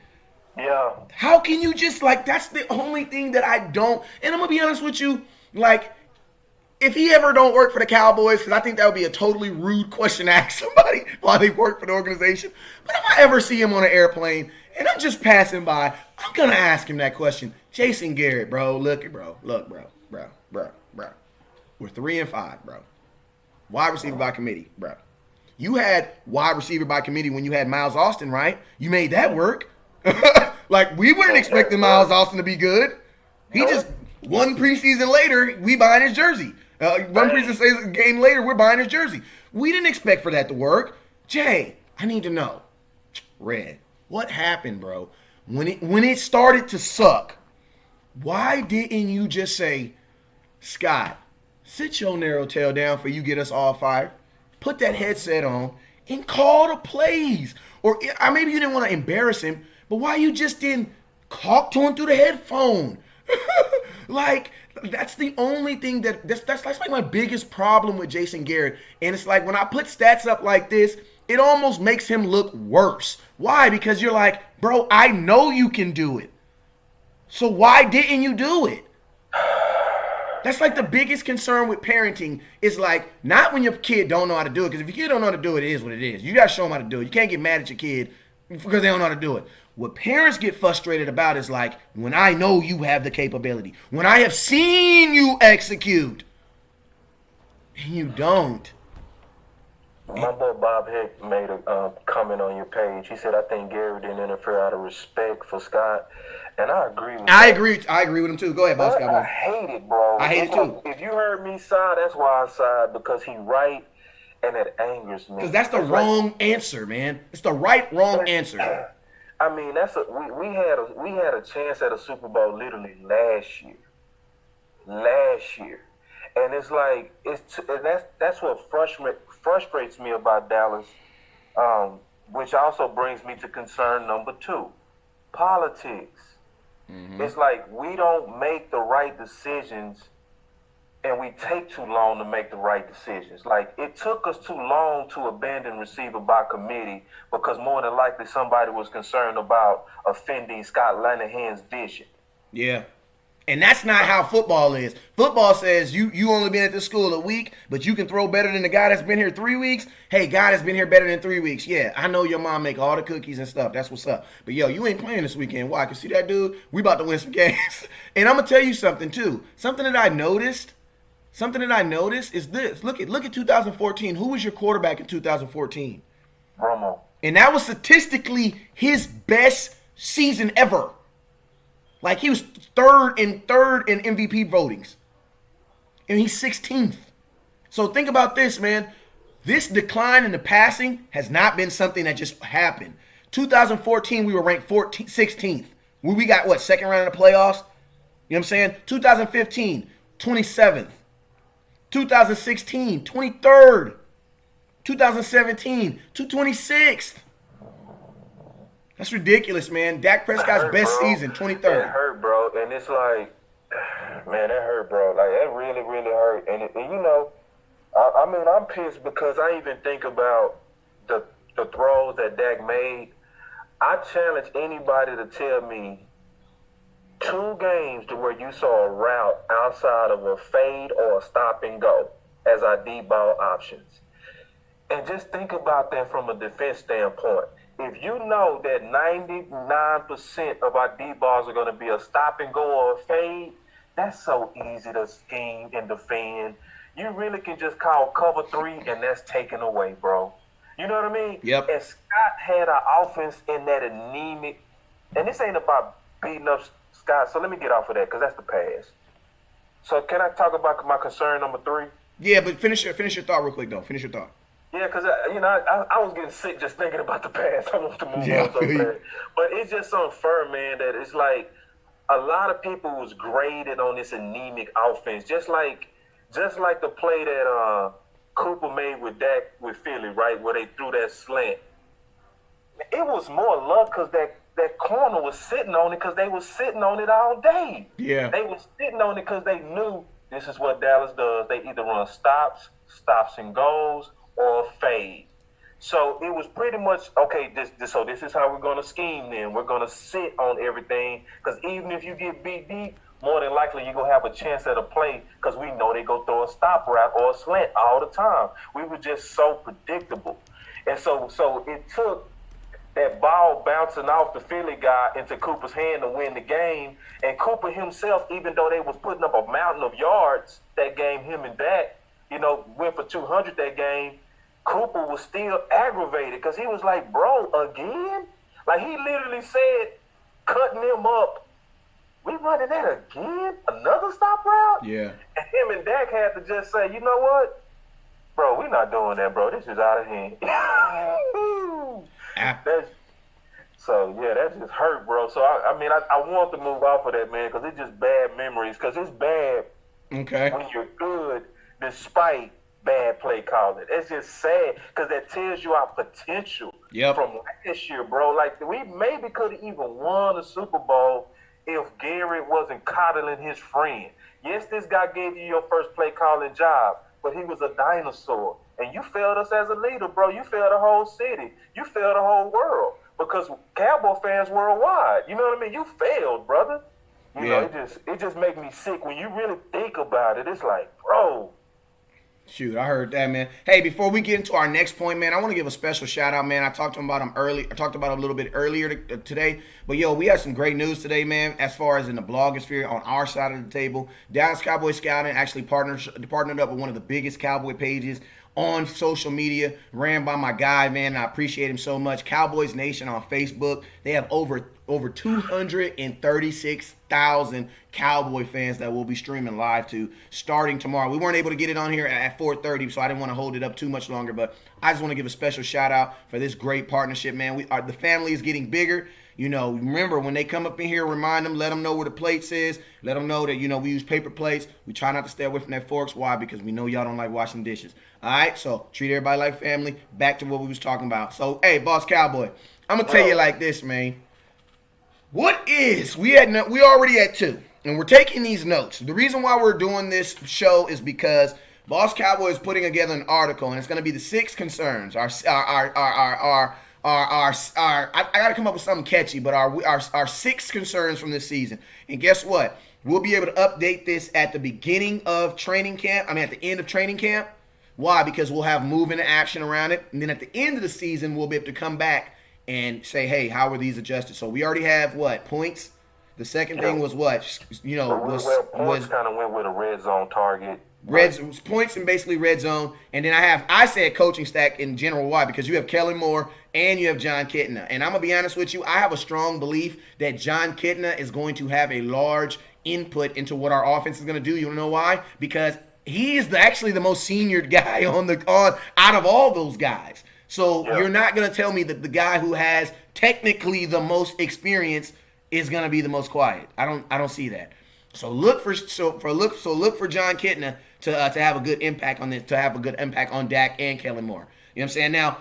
Yeah. How can you just like? That's the only thing that I don't. And I'm gonna be honest with you, like. If he ever don't work for the Cowboys, because I think that would be a totally rude question to ask somebody while they work for the organization. But if I ever see him on an airplane and I'm just passing by, I'm going to ask him that question. Jason Garrett, bro, look, bro. We're 3-5, bro. Wide receiver by committee, bro. You had wide receiver by committee when you had Miles Austin, right? You made that work. Like, we weren't expecting Miles Austin to be good. He just, one preseason later, we buying his jersey. One preseason game later, we're buying his jersey. We didn't expect for that to work. Jay, I need to know. Red, what happened, bro? When it started to suck, why didn't you just say, Scott, sit your narrow tail down for you get us all fired, put that headset on, and call the plays? Or maybe you didn't want to embarrass him, but why you just didn't talk to him through the headphone? Like, that's the only thing that's like my biggest problem with Jason Garrett. And it's like when I put stats up like this, it almost makes him look worse. Why? Because you're like, bro, I know you can do it. So why didn't you do it? That's like the biggest concern with parenting is like, not when your kid don't know how to do it. Because if your kid don't know how to do it, it is what it is. You got to show them how to do it. You can't get mad at your kid because they don't know how to do it. What parents get frustrated about is like, when I know you have the capability, when I have seen you execute, and you don't. My boy Bob Hick made a comment on your page. He said, I think Gary didn't interfere out of respect for Scott. And I agree with I that. agree with him too. Go ahead, Boss But I Cowboy. hate it, bro. I hate it too. If you heard me side, that's why I side, because he right, and it angers me. Because that's the wrong answer, man. It's the wrong answer. I mean, we had a chance at a Super Bowl literally last year, and it's like that's what frustrates me about Dallas, which also brings me to concern number 2, politics. Mm-hmm. It's like we don't make the right decisions, and we take too long to make the right decisions. Like, it took us too long to abandon receiver by committee because more than likely somebody was concerned about offending Scott Linehan's vision. Yeah. And that's not how football is. Football says you only been at this school a week, but you can throw better than the guy that's been here 3 weeks. Hey, guy that's been here better than 3 weeks. Yeah, I know your mom make all the cookies and stuff. That's what's up. But, yo, you ain't playing this weekend. Why? Because see that dude? We about to win some games. And I'm going to tell you something, too. Something that I noticed is this. Look at 2014. Who was your quarterback in 2014? Romo. And that was statistically his best season ever. Like, he was third in MVP votings. And he's 16th. So think about this, man. This decline in the passing has not been something that just happened. 2014, we were ranked 16th. We got, what, second round of the playoffs? You know what I'm saying? 2015, 27th. 2016, 23rd. 2017, 26th. That's ridiculous, man. Dak Prescott's best season, 23rd. It hurt, bro. And it's like, man, that hurt, bro. Like, that really, really hurt. And you know, I mean, I'm pissed because I even think about the throws that Dak made. I challenge anybody to tell me 2 games to where you saw a route outside of a fade or a stop and go as our deep ball options. And just think about that from a defense standpoint. If you know that 99% of our deep balls are going to be a stop and go or a fade, that's so easy to scheme and defend. You really can just call cover 3 and that's taken away, bro. You know what I mean? Yep. And Scott had an offense in that anemic, and this ain't about beating up Scott, so let me get off of that because that's the past. So can I talk about my concern number 3? Yeah, but finish your thought real quick, though. Finish your thought. Yeah, because, I was getting sick just thinking about the past. I want to move on so bad. But it's just unfair, man, that it's like a lot of people was graded on this anemic offense. Just like just like the play that Cooper made with Dak with Philly, right, where they threw that slant. It was more luck because that corner was sitting on it because they was sitting on it all day. Yeah. They was sitting on it because they knew this is what Dallas does. They either run stops and goes, or fade. So it was pretty much, okay, so this is how we're going to scheme then. We're going to sit on everything because even if you get beat deep, more than likely you're going to have a chance at a play because we know they go throw a stop route or a slant all the time. We were just so predictable. And so it took that ball bouncing off the Philly guy into Cooper's hand to win the game. And Cooper himself, even though they was putting up a mountain of yards that game, him and Dak, went for 200 that game, Cooper was still aggravated because he was like, bro, again? Like, he literally said, cutting him up, we running that again? Another stop route? Yeah. And him and Dak had to just say, you know what? Bro, we're not doing that, bro. This is out of hand. That just hurt, bro. So, I want to move off of that, man, because it's just bad memories. Because it's bad when you're good despite bad play calling. It's just sad because that tells you our potential from last year, bro. Like, we maybe could have even won the Super Bowl if Garrett wasn't coddling his friend. Yes, this guy gave you your first play calling job, but he was a dinosaur. And you failed us as a leader, bro. You failed the whole city. You failed the whole world because Cowboy fans worldwide. You know what I mean? You failed, brother. You know, it just makes me sick when you really think about it. It's like, bro. Shoot, I heard that, man. Hey, before we get into our next point, man, I want to give a special shout out, man. I talked about him early. I talked about him a little bit earlier today. But, we had some great news today, man, as far as in the blogosphere on our side of the table. Dallas Cowboy Scouting actually partnered up with one of the biggest Cowboy pages on social media, ran by my guy, man. I appreciate him so much. Cowboys Nation on Facebook. They have over 236,000 Cowboy fans that we'll be streaming live to starting tomorrow. We weren't able to get it on here at 4:30, so I didn't want to hold it up too much longer, but I just want to give a special shout out for this great partnership, man. The family is getting bigger. Remember, when they come up in here, remind them, let them know where the plates is. Let them know that, we use paper plates. We try not to stay away from that forks. Why? Because we know y'all don't like washing dishes. All right? So treat everybody like family. Back to what we was talking about. So, hey, Boss Cowboy, I'm going to tell you like this, man. We already at 2, and we're taking these notes. The reason why we're doing this show is because Boss Cowboy is putting together an article, and it's going to be the 6 concerns. I gotta come up with something catchy, but our 6 concerns from this season. And guess what? We'll be able to update this at the beginning of training camp. At the end of training camp. Why? Because we'll have movement and action around it. And then at the end of the season, we'll be able to come back and say, hey, how were these adjusted? So we already have points. The second thing was what? Points kind of went with a red zone target. Points and basically red zone. And then I said coaching stack in general. Why? Because you have Kellen Moore and you have Jon Kitna. And I'm going to be honest with you, I have a strong belief that Jon Kitna is going to have a large input into what our offense is going to do. You want to know why? Because he is actually the most senior guy out of all those guys. So you're not going to tell me that the guy who has technically the most experience is going to be the most quiet. I don't see that. So look for Jon Kitna to have a good impact on this, to have a good impact on Dak and Kellen Moore. You know what I'm saying? Now,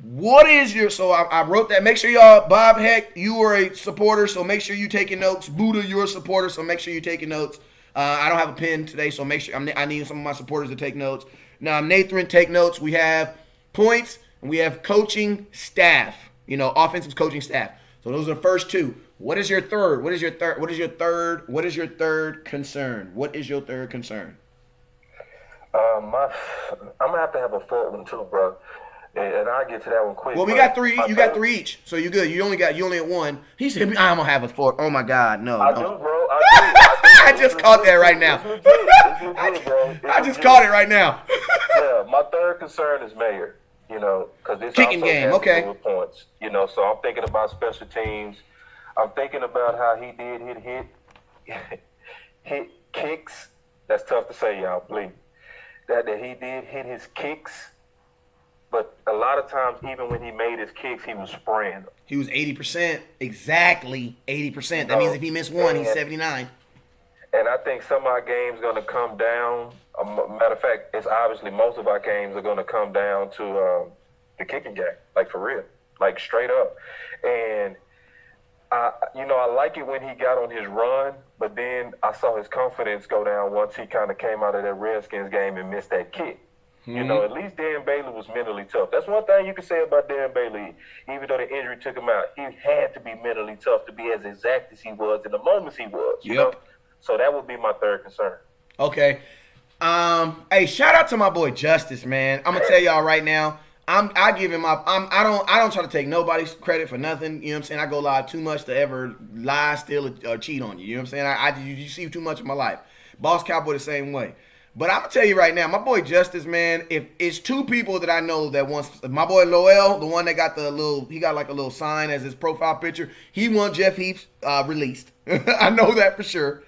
what is your? So I wrote that. Make sure y'all, Bob Heck, you were a supporter, so make sure you taking notes. Buddha, you're a supporter, so make sure you're taking notes. I don't have a pen today, so make sure I need some of my supporters to take notes. Now, Nathan, take notes. We have points and we have coaching staff. Offensive coaching staff. So those are the first 2. What is your third? What is your third concern? What is your third concern? I'm gonna have to have a 4th one too, bro. And I'll get to that one quick. Well, we got 3. You got 3 each, so you're good. You only at 1. He said, "I'm gonna have a 4th." Oh my God, no. I do, bro. I just caught that right now. I just caught it right now. Yeah, my third concern is Mayer. Because this kicking game. Okay. With points. So I'm thinking about special teams. I'm thinking about how he did hit kicks. That's tough to say, y'all. Believe that he did hit his kicks. But a lot of times, even when he made his kicks, he was spraying them. He was 80%. Exactly 80%. That means if he missed one, he's 79. And I think some of our games going to come down. Matter of fact, it's obviously most of our games are going to come down to the kicking game, like for real, like straight up. And I like it when he got on his run, but then I saw his confidence go down once he kind of came out of that Redskins game and missed that kick. Mm-hmm. At least Darren Bailey was mentally tough. That's one thing you can say about Darren Bailey. Even though the injury took him out, he had to be mentally tough to be as exact as he was in the moments he was. You know? So that would be my third concern. Okay. Hey, shout out to my boy Justice, man. I'm gonna tell y'all right now. I give him up. I don't try to take nobody's credit for nothing. You know what I'm saying? I go live too much to ever lie, steal, or cheat on you. You know what I'm saying? You see too much of my life. Boss Cowboy the same way. But I'm gonna tell you right now, my boy Justice, man. If it's two people that I know that wants, my boy Loel, the one that got he got like a little sign as his profile picture. He wants Jeff Heath released. I know that for sure.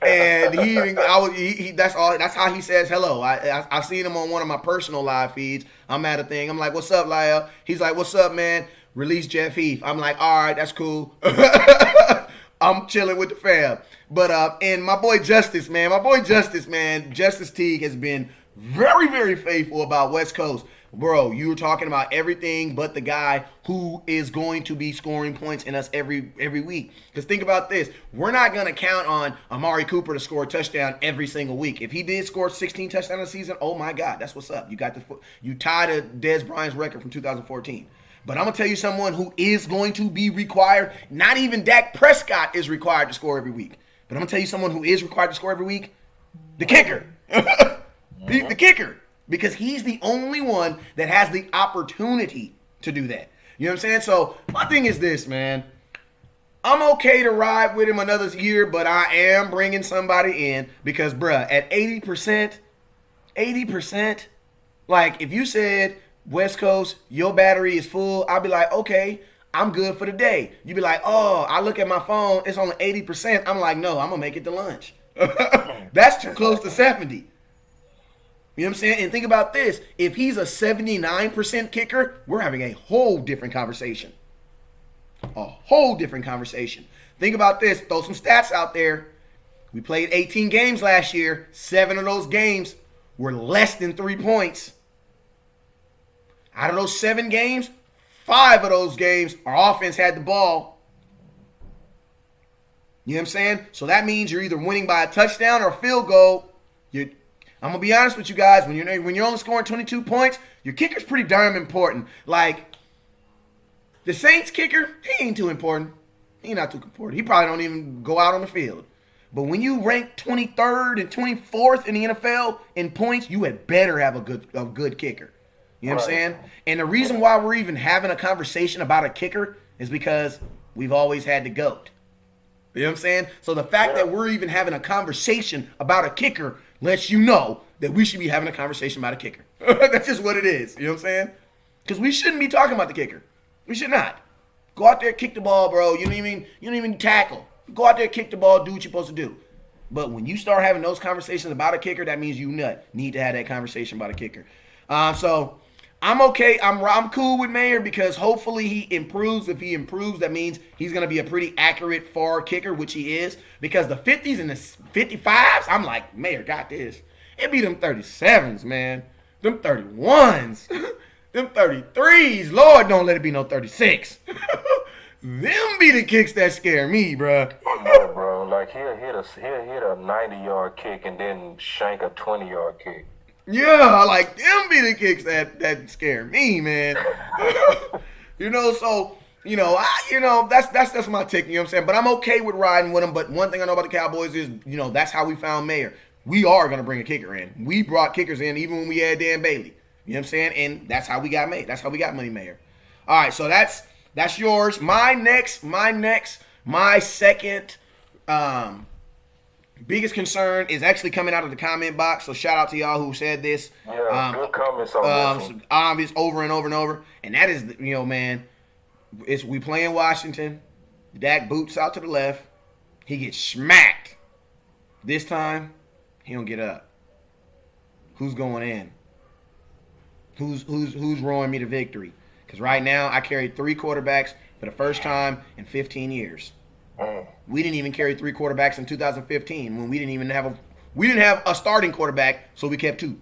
And that's how he says hello. I seen him on one of my personal live feeds. I'm at a thing. I'm like, what's up, Lyle? He's like, what's up, man? Release Jeff Heath. I'm like, all right, that's cool. I'm chilling with the fam. But and my boy Justice, man, Justice Teague has been very, very faithful about West Coast. Bro, you were talking about everything but the guy who is going to be scoring points in us every week. Because think about this. We're not going to count on Amari Cooper to score a touchdown every single week. If he did score 16 touchdowns a season, oh my God, that's what's up. You tied Dez Bryant's record from 2014. But I'm going to tell you someone who is going to be required. Not even Dak Prescott is required to score every week. But I'm going to tell you someone who is required to score every week. The kicker. The kicker. Because he's the only one that has the opportunity to do that. You know what I'm saying? So my thing is this, man. I'm okay to ride with him another year, but I am bringing somebody in because, bruh, at 80%, like if you said, West Coast, your battery is full, I'll be like, okay, I'm good for the day. You'd be like, oh, I look at my phone, it's only 80%. I'm like, no, I'm going to make it to lunch. That's too close to 70. You know what I'm saying? And think about this. If he's a 79% kicker, we're having a whole different conversation. A whole different conversation. Think about this. Throw some stats out there. We played 18 games last year. 7 of those games were less than 3 points. Out of those 7 games, 5 of those games, our offense had the ball. You know what I'm saying? So that means you're either winning by a touchdown or a field goal. I'm going to be honest with you guys. When you're only scoring 22 points, your kicker's pretty darn important. Like, the Saints kicker, he ain't too important. He not too important. He probably don't even go out on the field. But when you rank 23rd and 24th in the NFL in points, you had better have a good kicker. You know what I'm saying? And the reason why we're even having a conversation about a kicker is because we've always had the GOAT. You know what I'm saying? So the fact that we're even having a conversation about a kicker lets you know that we should be having a conversation about a kicker. That's just what it is. You know what I'm saying? Because we shouldn't be talking about the kicker. We should not. Go out there, kick the ball, bro. You don't even tackle. Go out there, kick the ball, do what you're supposed to do. But when you start having those conversations about a kicker, that means you need to have that conversation about a kicker. So I'm okay. I'm cool with Mayer because hopefully he improves. If he improves, that means he's going to be a pretty accurate far kicker, which he is. Because the 50s and the 55s, I'm like, Mayer got this. It be them 37s, man. Them 31s. Them 33s. Lord, don't let it be no 36. Them be the kicks that scare me, bro. No, bro. Like, he'll hit a 90-yard kick and then shank a 20-yard kick. Yeah, like them be the kicks that scare me, man. So that's my take. You know what I'm saying? But I'm okay with riding with them. But one thing I know about the Cowboys is, that's how we found Mayer. We are gonna bring a kicker in. We brought kickers in even when we had Dan Bailey. You know what I'm saying? And that's how we got Mayer. That's how we got Money Mayer. All right, so that's yours. My second biggest concern is actually coming out of the comment box. So shout out to y'all who said this. Yeah, good comments on this one. Obvious over and over and over. And that is, man, we playing Washington. Dak boots out to the left. He gets smacked. This time, he don't get up. Who's going in? Who's rowing me to victory? Because right now, I carried 3 quarterbacks for the first time in 15 years. We didn't even carry 3 quarterbacks in 2015 when we didn't have a starting quarterback, so we kept 2.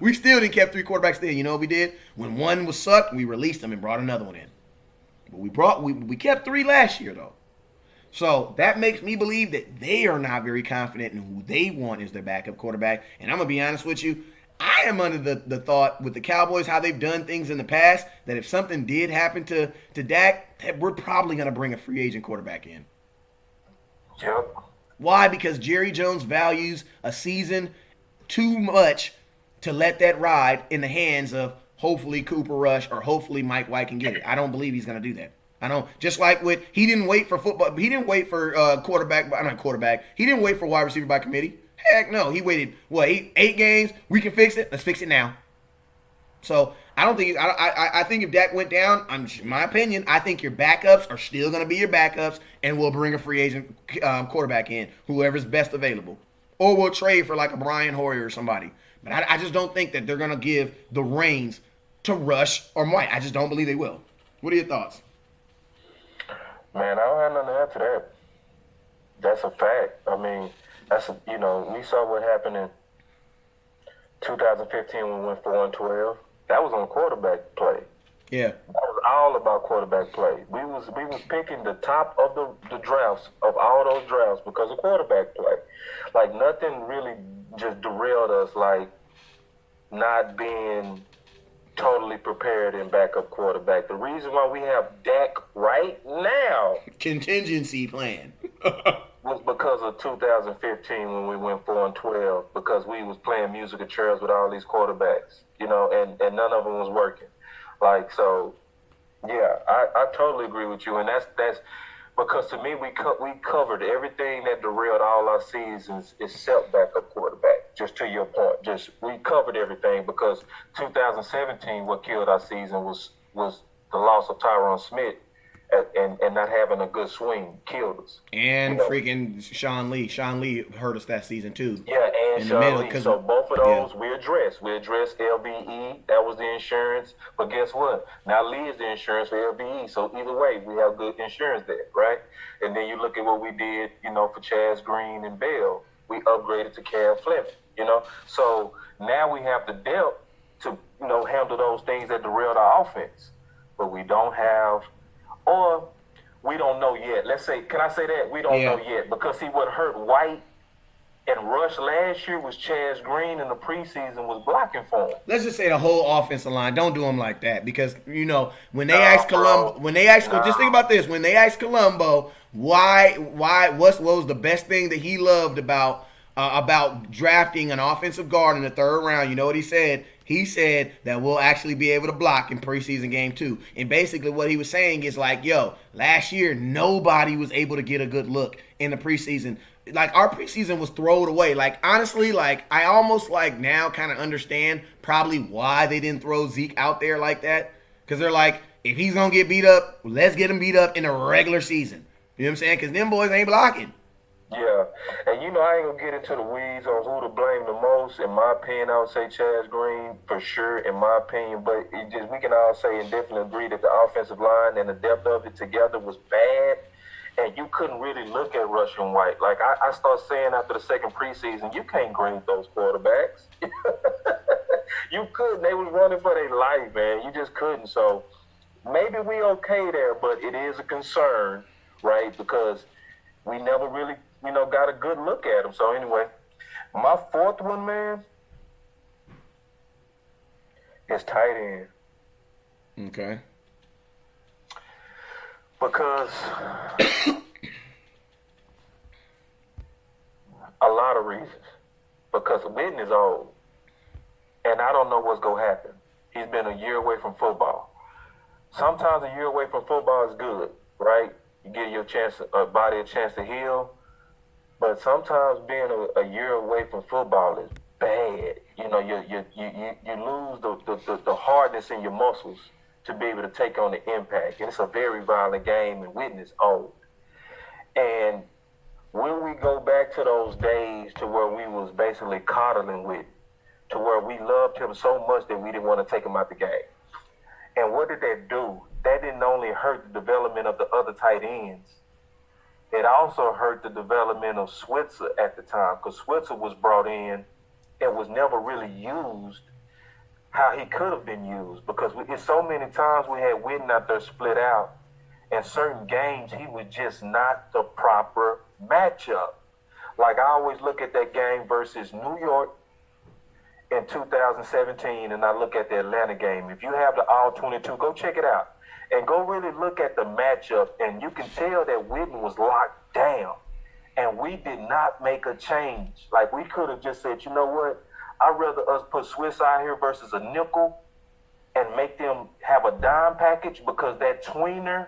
We still didn't kept 3 quarterbacks then. You know what we did? When one was sucked, we released them and brought another one in. But we kept 3 last year though. So that makes me believe that they are not very confident in who they want as their backup quarterback. And I'm gonna be honest with you, I am under the thought with the Cowboys, how they've done things in the past, that if something did happen to Dak, that we're probably gonna bring a free agent quarterback in. Yep. Why? Because Jerry Jones values a season too much to let that ride in the hands of hopefully Cooper Rush or hopefully Mike White can get it. I don't believe he's going to do that. I don't. Just like he didn't wait for football. He didn't wait for quarterback. He didn't wait for wide receiver by committee. Heck no. He waited, 8 games? We can fix it. Let's fix it now. So I don't think. I think if Dak went down, my opinion, I think your backups are still going to be your backups, and we'll bring a free agent quarterback in, whoever's best available, or we'll trade for like a Brian Hoyer or somebody. But I just don't think that they're going to give the reins to Rush or White. I just don't believe they will. What are your thoughts? Man, I don't have nothing to add to that. That's a fact. I mean, we saw what happened in 2015 when we went 4-12. That was on quarterback play. Yeah. That was all about quarterback play. We was picking the top of the drafts, of all those drafts, because of quarterback play. Like, nothing really just derailed us like not being totally prepared in backup quarterback. The reason why we have Dak right now, contingency plan, was because of 2015 when we went 4-12, because we was playing musical chairs with all these quarterbacks, and none of them was working. Like, so, yeah, I totally agree with you, and that's because to me we covered everything that derailed all our seasons except backup quarterback. Just to your point, we covered everything, because 2017 what killed our season was the loss of Tyron Smith and not having a good swing killed us. And freaking Sean Lee. Sean Lee hurt us that season too. Yeah, and Sean Lee. So both of those we addressed. We addressed LBE. That was the insurance. But guess what? Now Lee is the insurance for LBE. So either way, we have good insurance there, right? And then you look at what we did, for Chaz Green and Bell. We upgraded to Cam Fleming, So now we have the depth to, handle those things that derailed our offense. But we don't have, or we don't know yet. Let's say, can I say that? We don't know yet. Because see, what hurt White and Rush last year was Chaz Green in the preseason was blocking for him. Let's just say the whole offensive line. Don't do them like that, because when they asked Colombo, just think about this. When they asked Colombo what was the best thing that he loved about drafting an offensive guard in the 3rd round, you know what he said? He said that we'll actually be able to block in preseason game 2. And basically what he was saying is like, last year nobody was able to get a good look in the preseason. Like, our preseason was thrown away. Like, honestly, like, I almost like now kind of understand probably why they didn't throw Zeke out there like that. Because they're like, if he's going to get beat up, let's get him beat up in a regular season. You know what I'm saying? Because them boys ain't blocking. Yeah, and I ain't gonna get into the weeds on who to blame the most. In my opinion, I would say Chaz Green for sure. In my opinion, but we can all say and definitely agree that the offensive line and the depth of it together was bad, and you couldn't really look at Rush and White. Like I started saying after the second preseason, you can't grade those quarterbacks. You couldn't. They was running for their life, man. You just couldn't. So maybe we okay there, but it is a concern, right? Because we never really, got a good look at them. So anyway, my 4th one, man, is tight end. Okay. Because a lot of reasons. Because Witten is old, and I don't know what's going to happen. He's been a year away from football. Sometimes a year away from football is good, right? You give your body a chance to heal. But sometimes being a year away from football is bad. You lose the hardness in your muscles to be able to take on the impact. And it's a very violent game, and Witten is old. And when we go back to those days to where we was basically coddling Witten, to where we loved him so much that we didn't want to take him out the game. And what did that do? That didn't only hurt the development of the other tight ends. it also hurt the development of Switzer at the time, because Switzer was brought in and was never really used how he could have been used, because it's so many times we had Witten out there split out, and certain games he was just not the proper matchup. Like, I always look at that game versus New York in 2017, and I look at the Atlanta game. If you have the All-22, go check it out. And go really look at the matchup, and you can tell that Witten was locked down. And we did not make a change. Like, we could have just said, you know what? I'd rather us put Swiss out here versus a nickel and make them have a dime package, because that tweener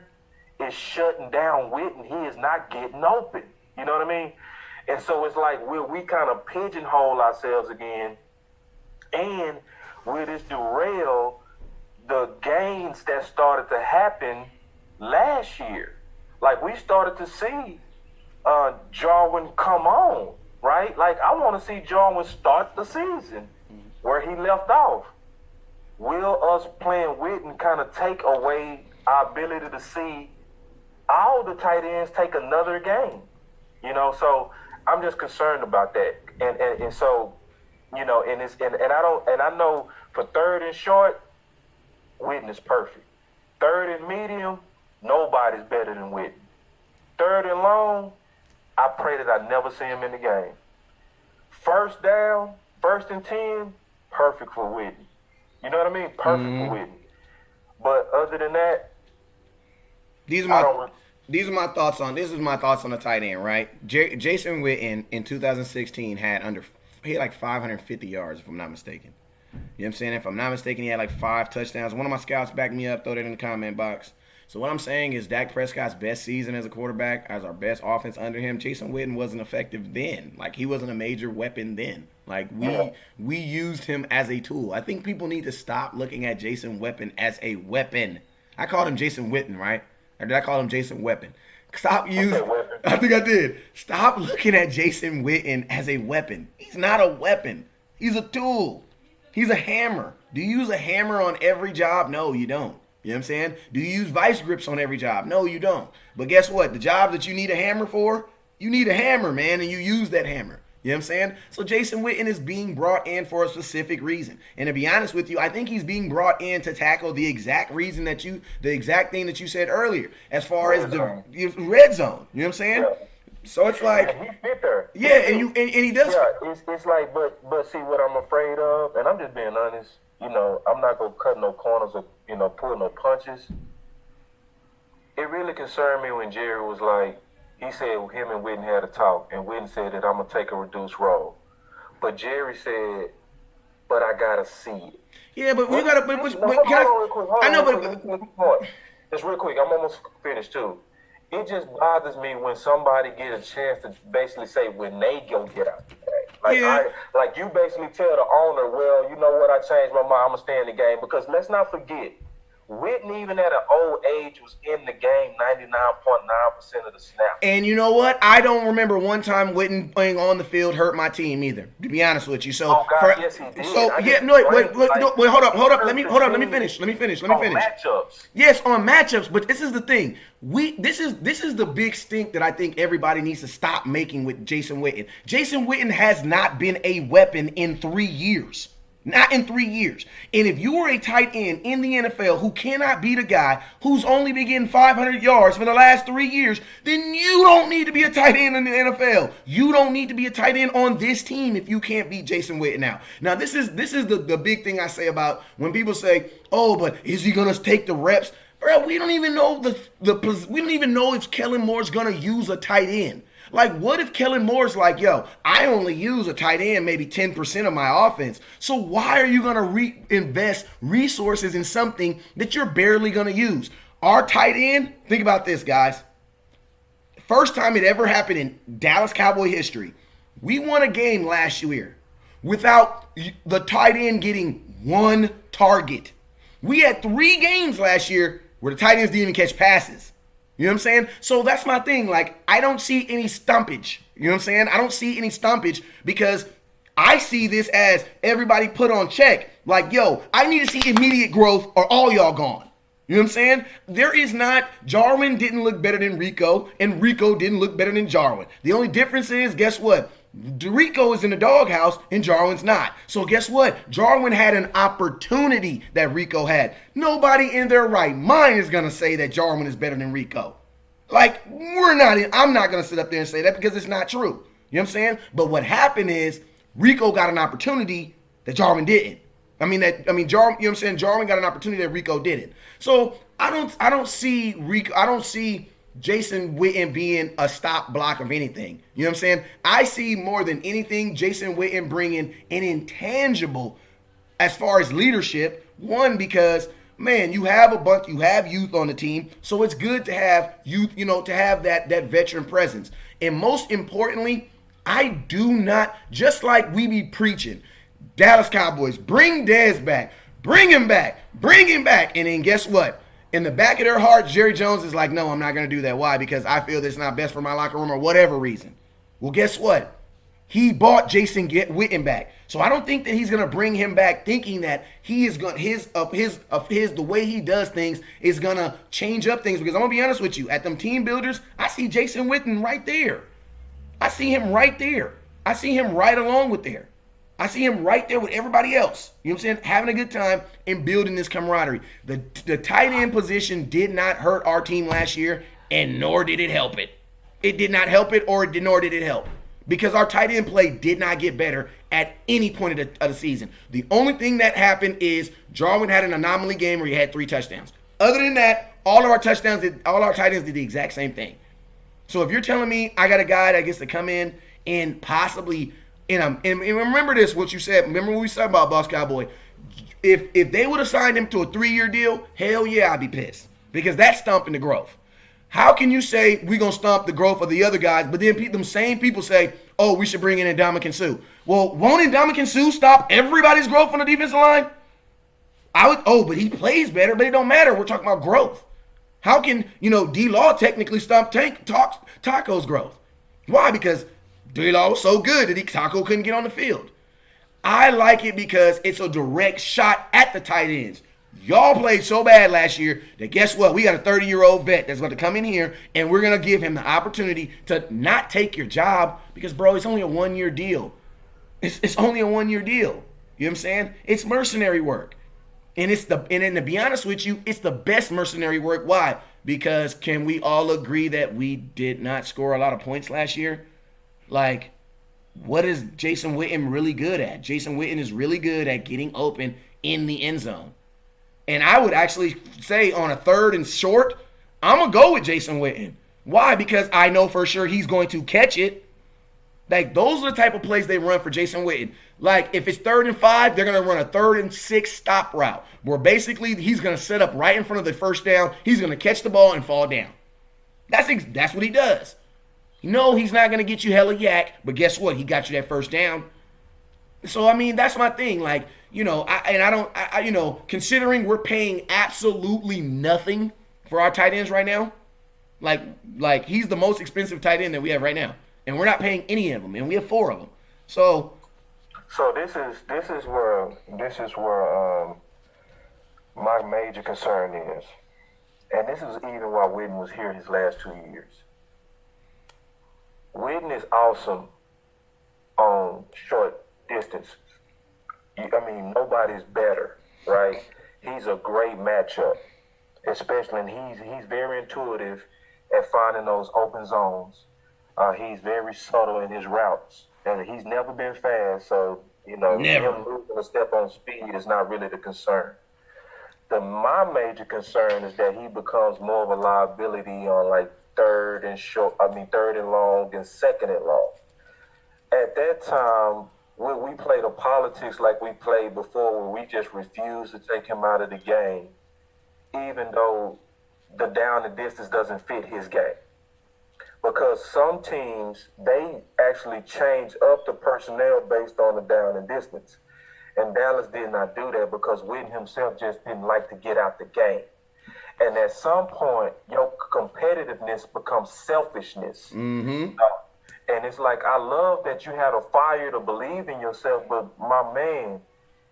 is shutting down Witten. He is not getting open. You know what I mean? And so it's like we kind of pigeonhole ourselves again, and we'll just derail the gains that started to happen last year. Like, we started to see Jarwin come on, right? Like, I want to see Jarwin start the season where he left off. Will us playing Witten kind of take away our ability to see all the tight ends take another game? You know, so I'm just concerned about that. And so, you know, and I know for third and short, Witten is perfect. Third and medium, nobody's better than Witten. Third and long, I pray that I never see him in the game. First down, first and 10, perfect for Witten. You know what I mean? Perfect for Witten. But other than that, these are my thoughts on the tight end, right? Jason Witten in 2016 had like 550 yards, if I'm not mistaken. You know what I'm saying? If I'm not mistaken, he had like 5 touchdowns. One of my scouts backed me up, throw that in the comment box. So what I'm saying is Dak Prescott's best season as a quarterback, as our best offense under him, Jason Witten wasn't effective then. Like, he wasn't a major weapon then. Like, we used him as a tool. I think people need to stop looking at Jason Witten as a weapon. I called him Jason Witten, right? Or did I call him Jason Weapon? Stop using. I think I did. Stop looking at Jason Witten as a weapon. He's not a weapon. He's a tool. He's a hammer. Do you use a hammer on every job? No, you don't. You know what I'm saying? Do you use vice grips on every job? No, you don't. But guess what? The job that you need a hammer for, you need a hammer, man, and you use that hammer. You know what I'm saying? So Jason Witten is being brought in for a specific reason. And to be honest with you, I think he's being brought in to tackle the exact thing that you said earlier, as far as the red zone. You know what I'm saying? Yeah. So it's like, he fit there. Yeah, and he does. Yeah, it's like, but see what I'm afraid of, and I'm just being honest. You know, I'm not gonna cut no corners or pull no punches. It really concerned me when Jerry was like, he said him and Witten had a talk, and Witten said that I'm gonna take a reduced role, but Jerry said, but I gotta see it. Yeah, but we gotta. Just real quick, I'm almost finished too. It just bothers me when somebody get a chance to basically say when they go get out the game. Like you basically tell the owner, well, you know what, I changed my mind, I'm gonna stay in the game. Because let's not forget, Witten, even at an old age, was in the game 99.9% of the snaps. And you know what? I don't remember one time Witten playing on the field hurt my team either, to be honest with you. So, yes, he did. So, wait, hold up. Let me finish. Matchups. Yes, on matchups, but this is the thing. This is the big stink that I think everybody needs to stop making with Jason Witten. Jason Witten has not been a weapon in 3 years. Not in 3 years. And if you are a tight end in the NFL who cannot beat a guy who's only been getting 500 yards for the last 3 years, then you don't need to be a tight end in the NFL. You don't need to be a tight end on this team if you can't beat Jason Witten now. Now, this is the big thing I say about when people say, oh, but is he going to take the reps? Bro, we don't even know we don't even know if Kellen Moore's going to use a tight end. Like, what if Kellen Moore's like, yo, I only use a tight end maybe 10% of my offense. So why are you going to reinvest resources in something that you're barely going to use? Our tight end, think about this, guys. First time it ever happened in Dallas Cowboy history. We won a game last year without the tight end getting one target. We had 3 games last year where the tight ends didn't even catch passes. You know what I'm saying? So that's my thing. Like, I don't see any stumpage. You know what I'm saying? I don't see any stumpage because I see this as everybody put on check. Like, yo, I need to see immediate growth or all y'all gone. You know You know what I'm saying? There is not, Jarwin didn't look better than Rico, and Rico didn't look better than Jarwin. The only difference is, guess what? Rico is in the doghouse and Jarwin's not. So guess what? Jarwin had an opportunity that Rico had. Nobody in their right mind is going to say that Jarwin is better than Rico. Like, I'm not going to sit up there and say that because it's not true. You know what I'm saying? But what happened is Rico got an opportunity that Jarwin didn't. Jarwin, you know what I'm saying? Jarwin got an opportunity that Rico didn't. So I don't see Jason Witten being a stop block of anything. You know what I'm saying? I see more than anything Jason Witten bringing an intangible as far as leadership. One, because man, you have youth on the team, so it's good to have youth, to have that veteran presence. And most importantly, I do not, just like we be preaching, Dallas Cowboys, bring Dez back, bring him back, and then guess what? In the back of their hearts, Jerry Jones is like, no, I'm not going to do that. Why? Because I feel that's not best for my locker room or whatever reason. Well, guess what? He bought Jason Witten back. So I don't think that he's going to bring him back thinking that he is going the way he does things is going to change up things. Because I'm going to be honest with you, at them team builders, I see Jason Witten right there. I see him right there. I see him right along with there. I see him right there with everybody else. You know what I'm saying? Having a good time and building this camaraderie. The tight end position did not hurt our team last year, and nor did it help it. It did not help it, nor did it help. Because our tight end play did not get better at any point of the season. The only thing that happened is Jarwin had an anomaly game where he had 3 touchdowns. Other than that, all our tight ends did the exact same thing. So if you're telling me I got a guy that gets to come in and possibly and remember this, what you said. Remember what we said about Boss Cowboy. If they would have signed him to a 3-year deal, hell yeah, I'd be pissed. Because that's stumping the growth. How can you say we're going to stomp the growth of the other guys, but then them same people say, oh, we should bring in Ndamukong Suh. Well, won't Ndamukong Suh stop everybody's growth on the defensive line? But he plays better, but it don't matter. We're talking about growth. How can, D-Law technically stomp Taco's growth? Why? Because D-Law was so good that Taco couldn't get on the field. I like it because it's a direct shot at the tight ends. Y'all played so bad last year that guess what? We got a 30-year-old vet that's going to come in here and we're going to give him the opportunity to not take your job because, bro, it's only a 1-year deal. It's only a 1-year deal. You know what I'm saying? It's mercenary work. And then to be honest with you, it's the best mercenary work. Why? Because can we all agree that we did not score a lot of points last year? Like, what is Jason Witten really good at? Jason Witten is really good at getting open in the end zone. And I would actually say on a 3rd and short, I'm going to go with Jason Witten. Why? Because I know for sure he's going to catch it. Like, those are the type of plays they run for Jason Witten. Like, if it's 3rd and 5, they're going to run a 3rd and 6 stop route where basically he's going to set up right in front of the first down. He's going to catch the ball and fall down. That's what he does. No, he's not going to get you hella yak, but guess what? He got you that first down. So, that's my thing. Like, considering we're paying absolutely nothing for our tight ends right now, like he's the most expensive tight end that we have right now. And we're not paying any of them, and we have 4 of them. So this is where my major concern is. And this is even while Witten was here his last 2 years. Witten is awesome on short distances. Nobody's better, right? He's a great matchup, especially, and he's very intuitive at finding those open zones. He's very subtle in his routes, and he's never been fast, so, him losing a step on speed is not really the concern. My major concern is that he becomes more of a liability on, like, 3rd and long and 2nd and long. At that time, we played a politics like we played before where we just refused to take him out of the game, even though the down and distance doesn't fit his game. Because some teams, they actually change up the personnel based on the down and distance. And Dallas did not do that because Witten himself just didn't like to get out the game. And at some point, your competitiveness becomes selfishness. Mm-hmm. And it's like, I love that you had a fire to believe in yourself, but my man,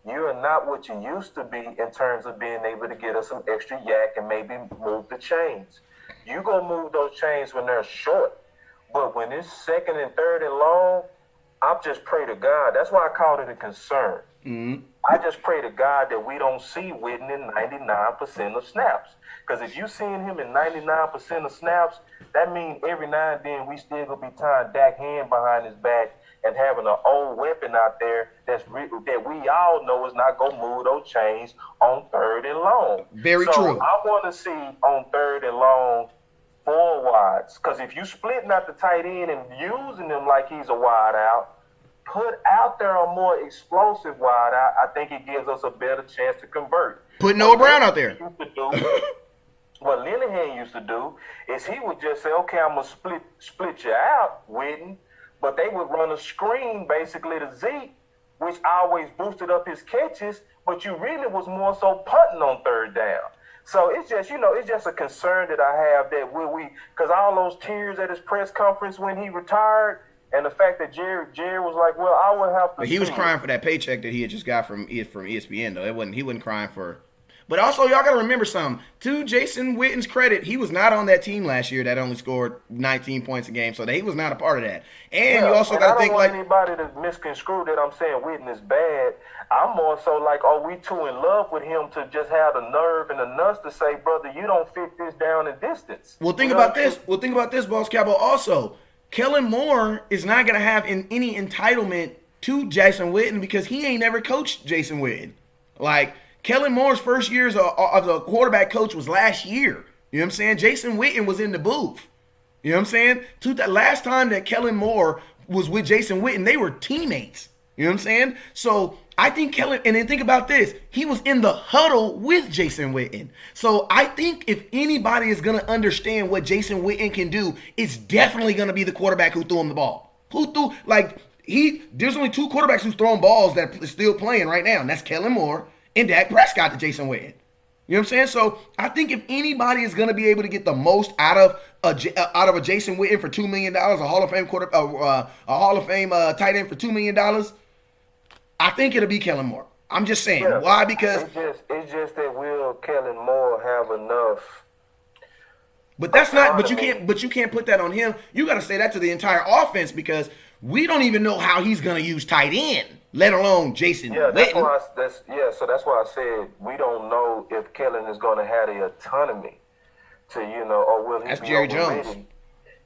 you are not what you used to be in terms of being able to get us some extra yak and maybe move the chains. You go move those chains when they're short. But when it's second and third and long, I just pray to God. That's why I called it a concern. Mm-hmm. I just pray to God that we don't see Witten in 99% of snaps. Because if you seeing him in 99% of snaps, that means every now and then we still going to be tying Dak hand behind his back and having an old weapon out there that we all know is not going to move those chains on third and long. Very true. I want to see on third and long 4 wides. Because if you splitting out the tight end and using him like he's a wide out, put out there a more explosive wide out, I think it gives us a better chance to convert. Put Noah Brown out there. What Linehan used to do is he would just say, okay, I'm going to split you out, Witten, but they would run a screen basically to Zeke, which always boosted up his catches, but you really was more so punting on third down. So it's just, it's just a concern that I have that because all those tears at his press conference when he retired, and the fact that Jerry was like, well, I would have to. But he was crying for that paycheck that he had just got from ESPN, though. He wasn't crying for. But also, y'all got to remember something. To Jason Witten's credit, he was not on that team last year that only scored 19 points a game, so he was not a part of that. And you also got to think like. I don't want anybody to misconstrue that I'm saying Witten is bad. I'm more so like, are we too in love with him to just have the nerve and the nuts to say, brother, you don't fit this down in distance? Well, think about this. Boss Cabo. Also, Kellen Moore is not going to have any entitlement to Jason Witten because he ain't never coached Jason Witten. Like, Kellen Moore's first year as a quarterback coach was last year. You know what I'm saying? Jason Witten was in the booth. You know what I'm saying? Last time that Kellen Moore was with Jason Witten, they were teammates. You know what I'm saying? So I think Kellen, and then think about this. He was in the huddle with Jason Witten. So I think if anybody is going to understand what Jason Witten can do, it's definitely going to be the quarterback who threw him the ball. There's only 2 quarterbacks who's throwing balls that are still playing right now, and that's Kellen Moore and Dak Prescott to Jason Witten. You know what I'm saying? So I think if anybody is going to be able to get the most out of a Jason Witten for $2 million, a Hall of Fame tight end for $2 million, I think it'll be Kellen Moore. I'm just saying. Yeah. Why? Because it's just that will Kellen Moore have enough? But that's not. But you can't put that on him. You got to say that to the entire offense because we don't even know how he's going to use tight end, let alone Jason Witten. So that's why I said we don't know if Kellen is going to have the autonomy to or will he that's be Jerry overridden? Jones.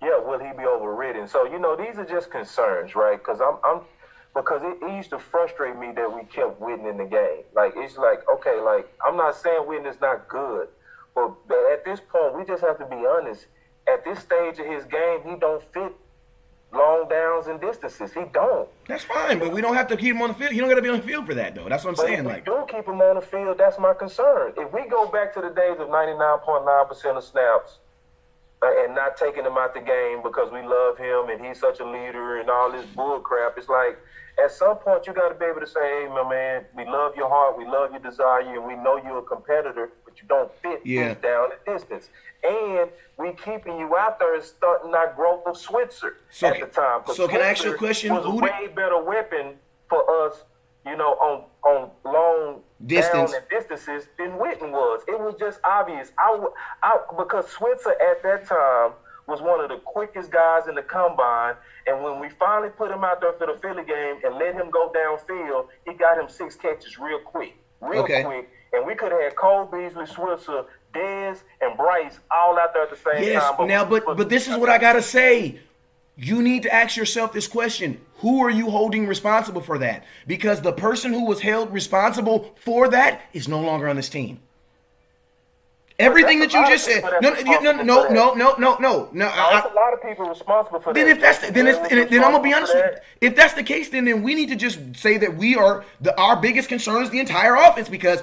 Yeah, will he be overridden? So these are just concerns, right? Because because it used to frustrate me that we kept Witten in the game. Like, it's like, okay, like, I'm not saying Witten is not good, but at this point, we just have to be honest. At this stage of his game, he don't fit long downs and distances. He don't. That's fine, but we don't have to keep him on the field. You don't got to be on the field for that, though. That's what I'm saying. If we do keep him on the field, that's my concern. If we go back to the days of 99.9% of snaps, and not taking him out the game because we love him and he's such a leader and all this bull crap, it's like, at some point, you got to be able to say, hey, my man, we love your heart, we love your desire, and we know you're a competitor, but you don't fit this down the distance. And we keeping you out there is starting our growth of Switzer at the time. So can I ask you a question? Was a way better weapon for us, on long down and distances than Witten was. It was just obvious. Because Switzer at that time was one of the quickest guys in the combine, and when we finally put him out there for the Philly game and let him go downfield, he got him 6 catches real quick, and we could have had Cole Beasley, Switzer, Dez, and Bryce all out there at the same time. Yes, now, but this is what I gotta say. You need to ask yourself this question. Who are you holding responsible for that? Because the person who was held responsible for that is no longer on this team. Everything that you just said. No. There's a lot of people responsible for that. Then if then I'm gonna be honest with you. If that's the case, then we need to just say that we are our biggest concern is the entire offense because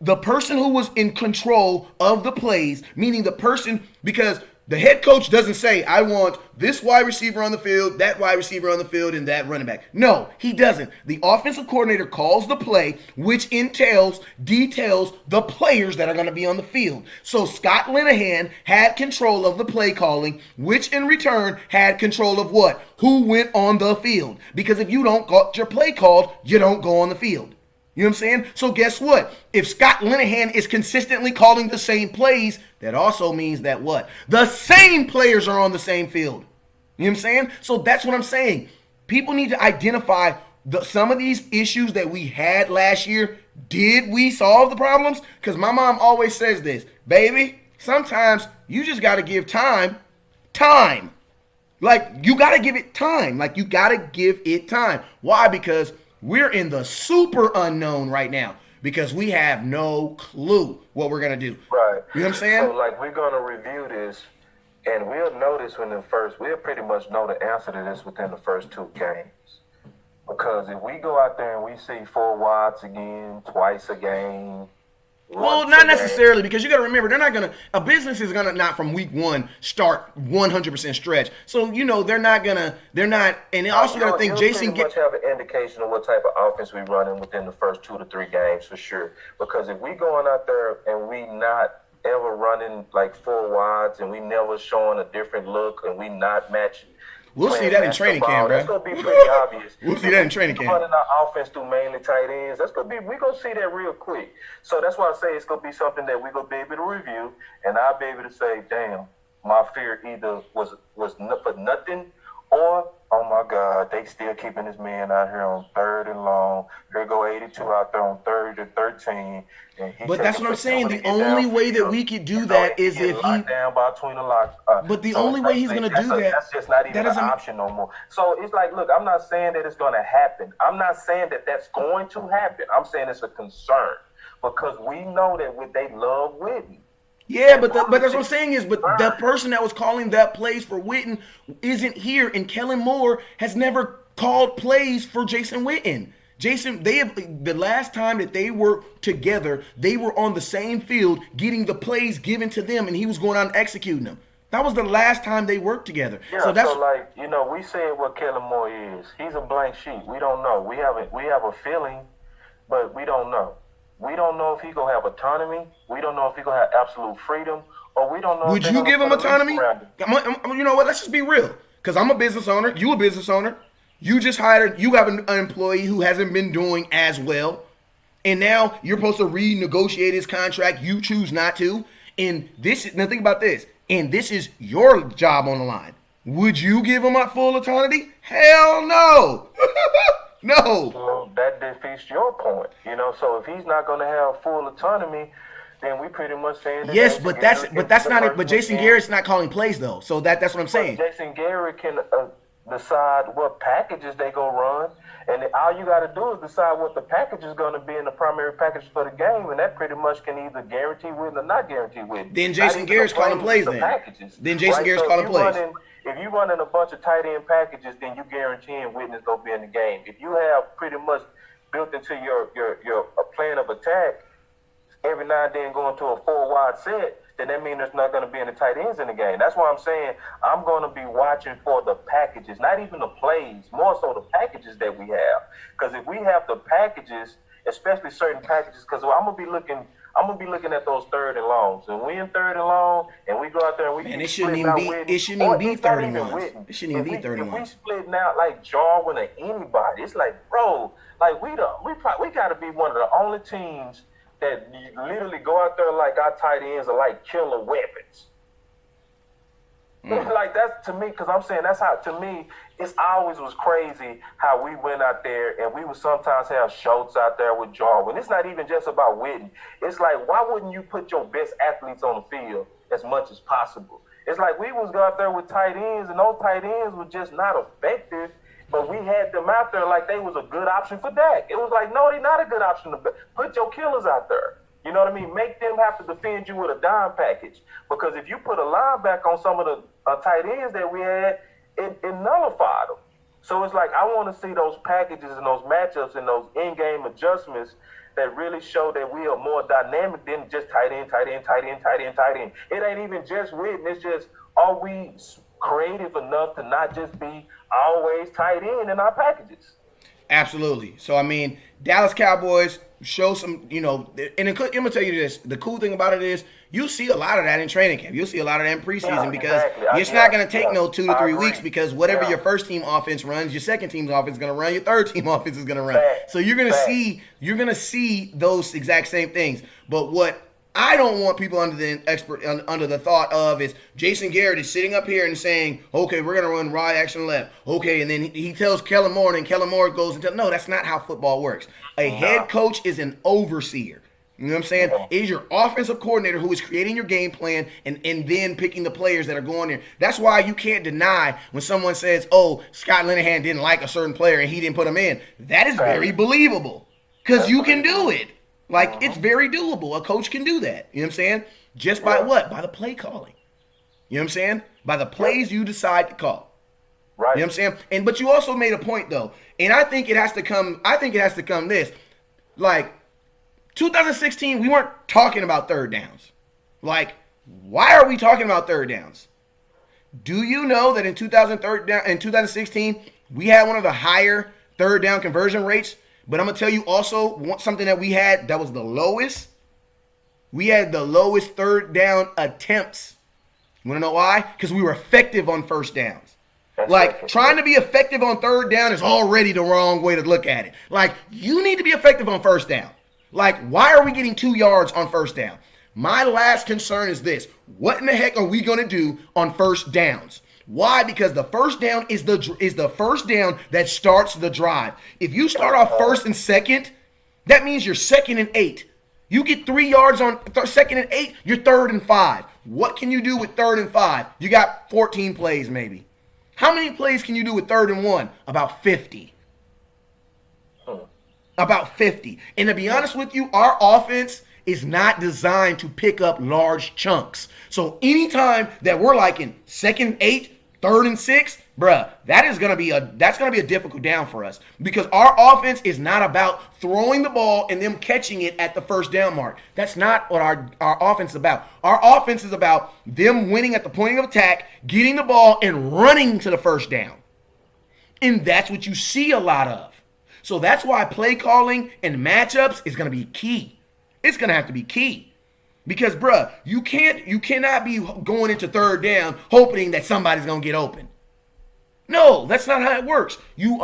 the person who was in control of the plays, meaning the person, because the head coach doesn't say, I want this wide receiver on the field, that wide receiver on the field, and that running back. No, he doesn't. The offensive coordinator calls the play, which details the players that are going to be on the field. So Scott Linehan had control of the play calling, which in return had control of what? Who went on the field. Because if you don't got your play called, you don't go on the field. You know what I'm saying? So guess what? If Scott Linehan is consistently calling the same plays, that also means that what? The same players are on the same field. You know what I'm saying? So that's what I'm saying. People need to identify some of these issues that we had last year. Did we solve the problems? Because my mom always says this, baby, sometimes you just got to give time. Like, you got to give it time. Like, you got to give it time. Why? Because we're in the super unknown right now because we have no clue what we're going to do. Right. You know what I'm saying? So, like, we're going to review this, and we'll notice we'll pretty much know the answer to this within the first 2 games. Because if we go out there and we see 4 wides again, twice a game, well, not necessarily, because you got to remember, they're not going to – a business is going to not from week 1 start 100% stretch. So, you know, they're not – and they also got to think Jason – pretty much have an indication of what type of offense we running within the first 2 to 3 games for sure. Because if we going out there and we not ever running like 4 wides and we never showing a different look and we not matching – we'll see that in training camp, bro. That's going to be pretty obvious. We'll see that in training camp. Running our offense through mainly tight ends. We're going to see that real quick. So that's why I say it's going to be something that we're going to be able to review, and I'll be able to say, damn, my fear either was for nothing or, oh my God, they still keeping this man out here on 3rd and long. Here go 82 out there on 3rd and 13. But that's what I'm saying. The only way that we could do that is if he down by between the lock. But the only way he's going to do that, that's just not even an option no more. So it's like, look, I'm not saying that it's going to happen. I'm not saying that that's going to happen. I'm saying it's a concern because we know that they love Whitney. Yeah, but that's what I'm saying is, but the person that was calling that plays for Witten isn't here, and Kellen Moore has never called plays for Jason Witten. The last time that they were together, they were on the same field getting the plays given to them, and he was going out and executing them. That was the last time they worked together. Yeah, so like, you know, we said what Kellen Moore is. He's a blank sheet. We don't know. We have a feeling, but we don't know. We don't know if he's going to have autonomy. We don't know if he's going to have absolute freedom. Or we don't know Would you give him autonomy? You know what? Let's just be real. Because I'm a business owner. You a business owner. You just hired, you have an employee who hasn't been doing as well. And now you're supposed to renegotiate his contract. You choose not to. And now think about this. And this is your job on the line. Would you give him a full autonomy? Hell no. No. Well, that defeats your point. You know, so if he's not going to have full autonomy, then we pretty much saying that. Yes, but that's not it. But Jason Garrett's not calling plays though. So that's what I'm saying. But Jason Garrett can decide what packages they go run, and all you got to do is decide what the package is going to be in the primary package for the game, and that pretty much can either guarantee win or not guarantee win. Then Jason Garrett's calling plays then. Then Jason Garrett's calling plays. If you're running a bunch of tight end packages, then you guaranteeing Witten's going to be in the game. If you have pretty much built into your plan of attack, every now and then going to a 4-wide set, then that means there's not going to be any tight ends in the game. That's why I'm saying I'm going to be watching for the packages, not even the plays, more so the packages that we have. Because if we have the packages, especially certain packages, because I'm gonna be looking at those 3rd and longs. And we in 3rd and long, and we go out there and we. Man, it shouldn't even be 3rd and ones. It shouldn't even be 3rd and ones. If we splitting out like Jarwin or anybody, it's like, bro, like we got to be one of the only teams that literally go out there like our tight ends are like killer weapons. Like that's to me, because I'm saying that's how, to me, it's always was crazy how we went out there and we would sometimes have Schultz out there with Jarwin. It's not even just about Witten. It's like, why wouldn't you put your best athletes on the field as much as possible? It's like we was out there with tight ends and those tight ends were just not effective. But we had them out there like they was a good option for Dak. It was like, no, they're not a good option. Put your killers out there. You know what I mean? Make them have to defend you with a dime package. Because if you put a linebacker on some of the tight ends that we had, it nullified them. So it's like I want to see those packages and those matchups and those in-game adjustments that really show that we are more dynamic than just tight end, tight end, tight end, tight end, tight end. It ain't even just written. It's just, are we creative enough to not just be always tight end in our packages? Absolutely. So, I mean, Dallas Cowboys, show some, and I'm gonna tell you this. The cool thing about it is you see a lot of that in training camp. You'll see a lot of that in preseason because it's not gonna take no 2 to 3 weeks because whatever your first team offense runs, your second team's offense is gonna run, your third team offense is gonna run. So you're gonna see those exact same things. But what I don't want people under the thought of is Jason Garrett is sitting up here and saying, okay, we're going to run right action left. Okay, and then he tells Kellen Moore, and Kellen Moore goes and tells, no, that's not how football works. A head coach is an overseer. You know what I'm saying? It is your offensive coordinator who is creating your game plan and then picking the players that are going there. That's why you can't deny when someone says, oh, Scott Linehan didn't like a certain player and he didn't put him in. That is very believable because you can do it. Like, it's very doable. A coach can do that. You know what I'm saying? Just by what? By the play calling. You know what I'm saying? By the plays you decide to call. Right. You know what I'm saying? But you also made a point, though. And I think it has to come this. Like, 2016, we weren't talking about third downs. Like, why are we talking about third downs? Do you know that in 2016, we had one of the higher third down conversion rates? But I'm going to tell you also something that we had that was the lowest. We had the lowest third down attempts. You want to know why? Because we were effective on first downs. Like, trying to be effective on third down is already the wrong way to look at it. Like, you need to be effective on first down. Like, why are we getting 2 yards on first down? My last concern is this. What in the heck are we going to do on first downs? Why? Because the first down is the first down that starts the drive. If you start off first and second, that means you're 2nd and 8. You get 3 yards on 2nd and 8, you're 3rd and 5. What can you do with 3rd and 5? You got 14 plays maybe. How many plays can you do with 3rd and 1? About 50. About 50. And to be honest with you, our offense is not designed to pick up large chunks. So anytime that we're like in 2nd 8, 3rd and 6, bruh, that's gonna be a difficult down for us because our offense is not about throwing the ball and them catching it at the first down mark. That's not what our offense is about. Our offense is about them winning at the point of attack, getting the ball and running to the first down. And that's what you see a lot of. So that's why play calling and matchups is gonna be key. It's gonna have to be key. Because, bruh, you cannot be going into third down hoping that somebody's going to get open. No, that's not how it works. You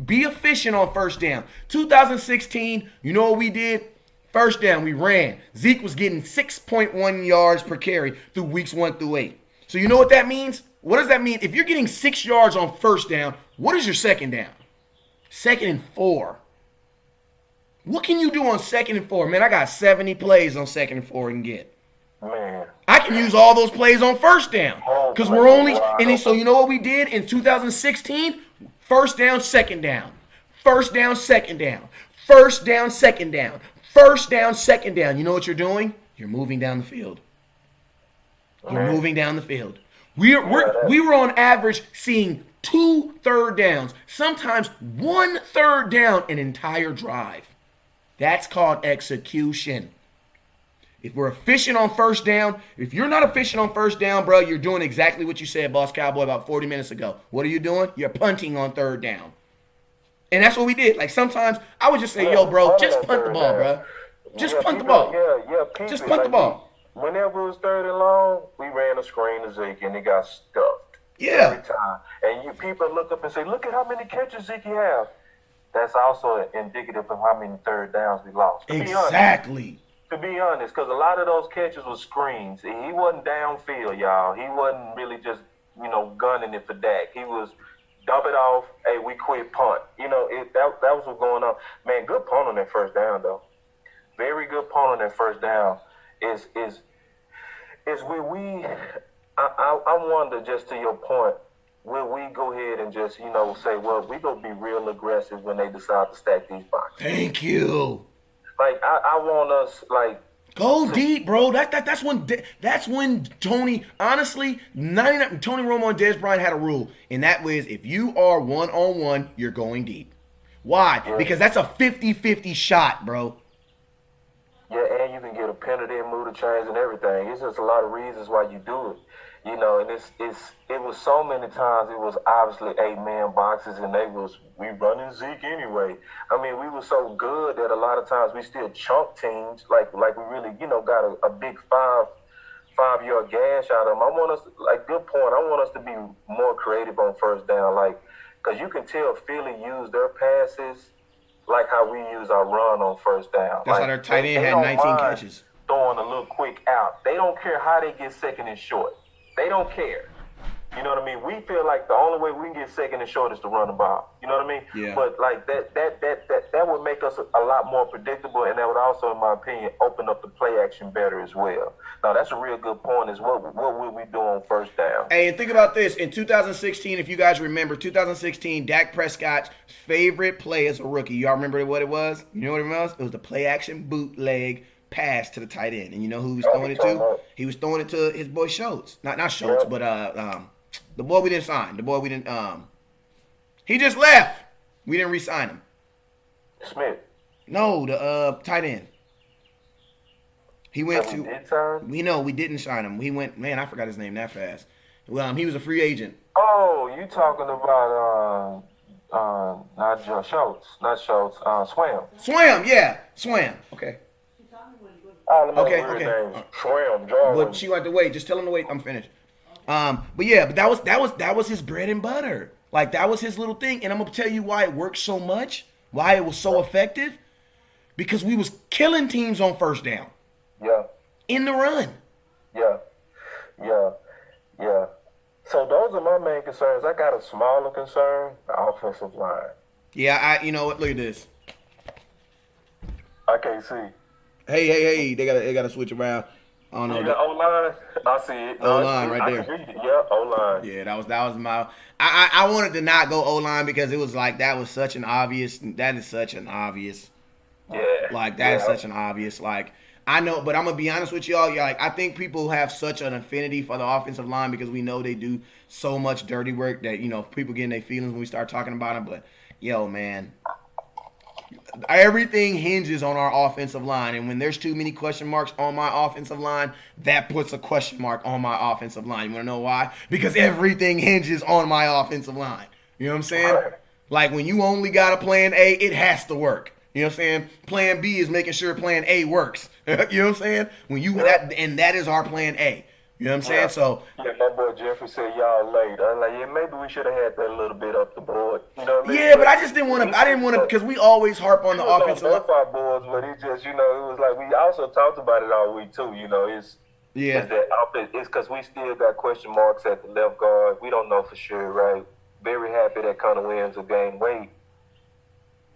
be efficient on first down. 2016, you know what we did? First down, we ran. Zeke was getting 6.1 yards per carry through weeks 1 through 8. So you know what that means? What does that mean? If you're getting 6 yards on first down, what is your second down? 2nd and 4. What can you do on 2nd and 4? Man, I got 70 plays on 2nd and 4 and get. Man. I can use all those plays on first down. Because we're only, and so you know what we did in 2016? First down, 2nd down. First down, 2nd down. First down, 2nd down. First down, 2nd down. You know what you're doing? You're moving down the field. You're moving down the field. We were on average seeing 2 third downs, sometimes 1 third down an entire drive. That's called execution. If we're efficient on first down, if you're not efficient on first down, bro, you're doing exactly what you said, Boss Cowboy, about 40 minutes ago. What are you doing? You're punting on third down. And that's what we did. Like, sometimes I would just say, yo, bro, just punt the ball, bro. Just punt the ball. Just punt the ball. Whenever it was 3rd and long, we ran a screen to Zeke, and it got stuffed. Yeah. Every time. And people look up and say, look at how many catches Zeke have. That's also indicative of how many third downs we lost. Exactly. To be honest, because a lot of those catches were screens. He wasn't downfield, y'all. He wasn't really just, gunning it for Dak. He was dump it off, hey, we quit, punt. That was what's going on. Man, good punt on that first down, though. Very good punt on that first down. Is where we – I wonder, just to your point, will we go ahead and just, say, well, we going to be real aggressive when they decide to stack these boxes? Thank you. Like, I want us, like... Go deep, bro. That's when Tony, honestly, Tony Romo and Dez Bryant had a rule. And that was, if you are one-on-one, you're going deep. Why? Yeah. Because that's a 50-50 shot, bro. Yeah, and you can get a penalty and move the chains and everything. It's just a lot of reasons why you do it. You know, and it was so many times it was obviously 8-man boxes, and we running Zeke anyway. I mean, we were so good that a lot of times we still chunk teams like we really, you know, got a big 5-yard gash out of them. I want us, like, good point. I want us to be more creative on first down, like, because you can tell Philly use their passes like how we use our run on first down. That's like, how their tight end had don't 19 mind catches. Throwing a little quick out. They don't care how they get second and short. They don't care. You know what I mean? We feel like the only way we can get second and short is to run the ball. You know what I mean? Yeah. But like that would make us a lot more predictable, and that would also, in my opinion, open up the play action better as well. Now that's a real good point. Is what would we do on first down? Hey, and think about this. In 2016, if you guys remember, 2016, Dak Prescott's favorite play as a rookie. Y'all remember what it was? You know what it was? It was the play action bootleg pass to the tight end. And you know who he was throwing it to? He was throwing it to his boy Schultz. Not Schultz, but the boy we didn't sign. The boy we didn't he just left. We didn't re-sign him. Smith. No, the tight end. He went to we didn't sign him. He went, man, I forgot his name that fast. Well, he was a free agent. Oh, you talking about not Schultz, Swam. Swam, yeah. Swam. Okay. Okay. Swam, Jarwin. But she wanted to wait. Just tell him to wait. I'm finished. But that was his bread and butter. Like, that was his little thing. And I'm gonna tell you why it worked so much, why it was so effective. Because we was killing teams on first down. Yeah. In the run. Yeah. So those are my main concerns. I got a smaller concern, the offensive line. Yeah, you know what? Look at this. I can't see. Hey, they gotta switch around. I don't know. The O-line, I see it. O-line right there. I can read it. Yeah, O-line. Yeah, that was my. I wanted to not go O-line because it was like that is such an obvious. Yeah. Like that is such an obvious. Like, I know, but I'm gonna be honest with y'all. Like, I think people have such an affinity for the offensive line because we know they do so much dirty work that, you know, people get in their feelings when we start talking about them. But yo, man, everything hinges on our offensive line, and when there's too many question marks on my offensive line, that puts a question mark on my offensive line. You want to know why? Because everything hinges on my offensive line. You know what I'm saying? Right. Like, when you only got a plan A, it has to work. You know what I'm saying? Plan B is making sure plan A works. You know what I'm saying? When you that is our plan A. You know what I'm saying? So yeah, my boy Jeffrey said y'all late. I'm like, yeah, maybe we should have had that a little bit up the board. You know what I mean? Yeah, but I just didn't want to. I didn't want to because we always harp on the offensive line. Our boards, but it just, you know, it was like we also talked about it all week too. You know, it's because we still got question marks at the left guard. We don't know for sure, right? Very happy that Connor Williams will gain weight,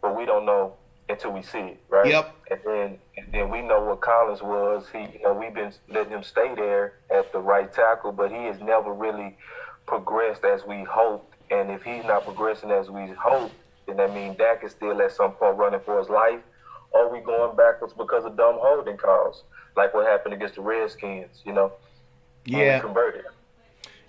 but we don't know until we see it, right? Yep. And then we know what Collins was. We've been letting him stay there at the right tackle, but he has never really progressed as we hoped. And if he's not progressing as we hoped, then that means Dak is still at some point running for his life, or we going backwards because of dumb holding calls, like what happened against the Redskins, you know? Yeah. Converted.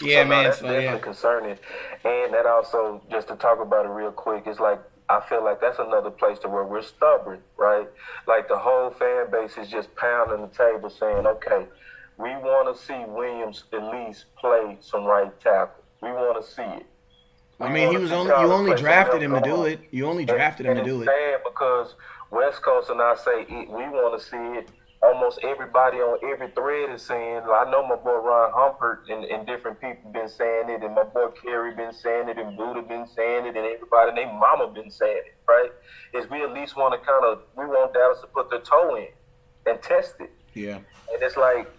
Yeah, so, man. That's definitely concerning. And that also, just to talk about it real quick, it's like, I feel like that's another place to where we're stubborn, right? Like the whole fan base is just pounding the table saying, okay, we want to see Williams at least play some right tackle. We want to see it. I mean, you only drafted him to do it. You only drafted him to do it. It's sad because West Coast and I say we want to see it. Almost everybody on every thread is saying, I know my boy Ron Humpert and different people been saying it, and my boy Kerry been saying it, and Buddha been saying it, and everybody and their mama been saying it, right? Is we at least want to we want Dallas to put their toe in and test it. Yeah. And it's like,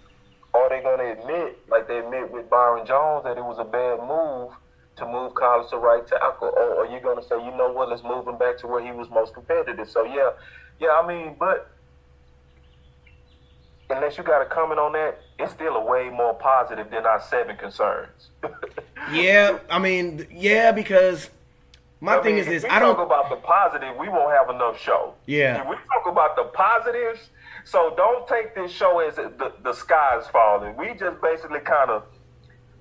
are they going to admit, like they admit with Byron Jones, that it was a bad move to move Collins to right tackle? Or are you going to say, you know what, let's move him back to where he was most competitive? So, I mean, but unless you got a comment on that, it's still a way more positive than our 7 concerns. Yeah, I mean, because my thing is this. If we talk about the positive, we won't have enough show. Yeah. If we talk about the positives, so don't take this show as the sky is falling. We just basically kind of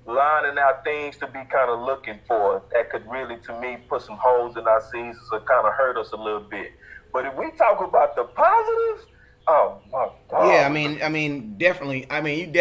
lining out things to be kind of looking for that could really, to me, put some holes in our seasons or kind of hurt us a little bit. But if we talk about the positives, Oh my God. Yeah, I mean, definitely. I mean,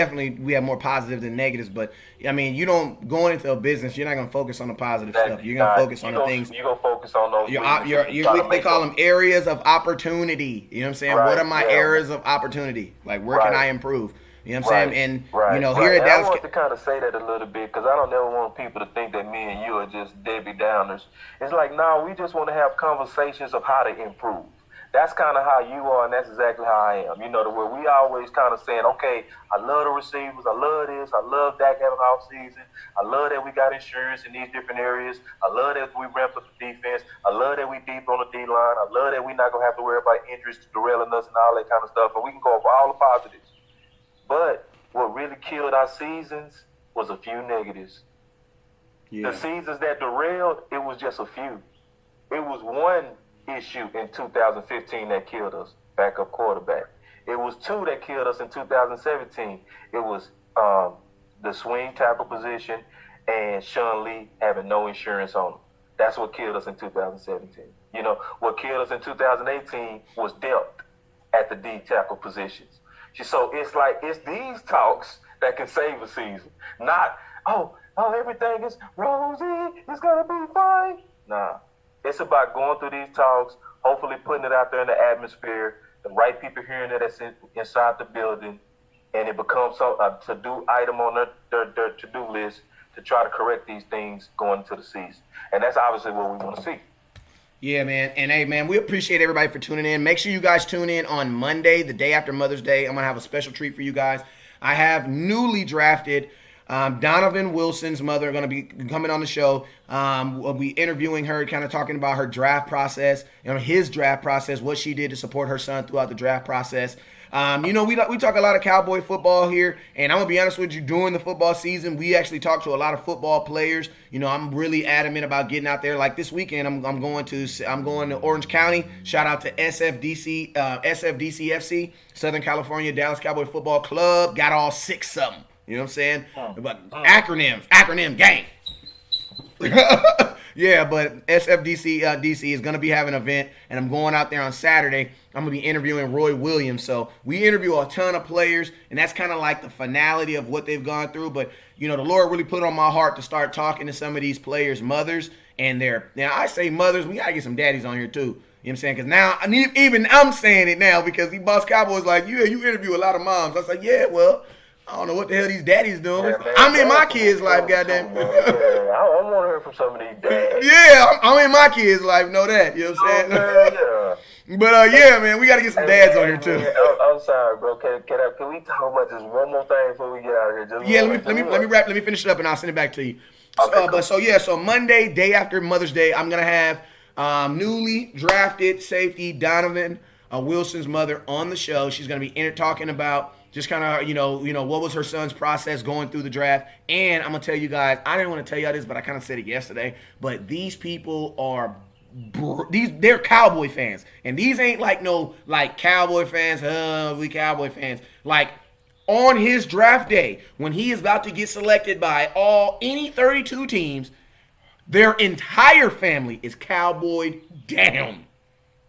we have more positives than negatives, but I mean, you don't going into a business, you're not gonna focus on the positive stuff. You're gonna focus on the things. You're gonna focus on those. They call them areas of opportunity. You know what I'm saying? Right, What are my yeah. areas of opportunity? Like, where can I improve? You know what I'm saying? And here right. at Dallas, I want to kind of say that a little bit because I don't never want people to think that me and you are just Debbie Downers. It's like, no, we just want to have conversations of how to improve. That's kind of how you are, and that's exactly how I am. You know, the way we always kind of saying, okay, I love the receivers, I love this, I love Dak having an off season, I love that we got insurance in these different areas, I love that we ramped up the defense, I love that we deep on the D line, I love that we're not gonna have to worry about injuries derailing us and all that kind of stuff, and we can go over all the positives. But what really killed our seasons was a few negatives. yeah. The seasons that derailed, it was just a few. It was one issue in 2015 that killed us, backup quarterback. It was two that killed us in 2017. It was the swing tackle position and Sean Lee having no insurance on him. That's what killed us in 2017. You know, what killed us in 2018 was depth at the D tackle positions. So it's like, it's these talks that can save a season. Not, oh, everything is rosy, it's gonna be fine. Nah. It's about going through these talks, hopefully putting it out there in the atmosphere, the right people hearing it that's inside the building, and it becomes a to-do item on their to-do list to try to correct these things going into the season. And that's obviously what we want to see. Yeah, man. And hey, man, we appreciate everybody for tuning in. Make sure you guys tune in on Monday, the day after Mother's Day. I'm going to have a special treat for you guys. I have newly drafted Donovan Wilson's mother going to be coming on the show. We'll be interviewing her, kind of talking about her draft process, his draft process, what she did to support her son throughout the draft process. We talk a lot of Cowboy football here, and I'm going to be honest with you, during the football season, we actually talk to a lot of football players. I'm really adamant about getting out there. Like this weekend, I'm going to Orange County. Shout out to SFDCFC, Southern California Dallas Cowboy Football Club. Got all 6 of them. You know what I'm saying? But acronym gang. Yeah, but SFDC DC is going to be having an event, and I'm going out there on Saturday. I'm going to be interviewing Roy Williams. So we interview a ton of players, and that's kind of like the finality of what they've gone through. But, the Lord really put it on my heart to start talking to some of these players' mothers and now I say mothers, we got to get some daddies on here too. You know what I'm saying? Because now, even I'm saying it now because the Boss Cowboy's like, yeah, you interview a lot of moms. I was like, yeah, well, I don't know what the hell these daddies doing. Yeah, I'm in my kids' life, goddamn. Yeah, I want to hear from some of these dads. Yeah, I'm in my kids' life, know that. You know what I'm saying? Yeah. But yeah, man, we got to get some dads on here too. I'm sorry, bro. Can we talk about this one more thing before we get out of here? Let me finish it up and I'll send it back to you. Okay, cool. So Monday, day after Mother's Day, I'm gonna have newly drafted safety Donovan Wilson's mother on the show. She's gonna be talking about just kind of, what was her son's process going through the draft. And I'm going to tell you guys, I didn't want to tell y'all this, but I kind of said it yesterday, but these people are, they're Cowboy fans. And these ain't like Cowboy fans, we Cowboy fans. Like, on his draft day, when he is about to get selected by any 32 teams, their entire family is Cowboy down.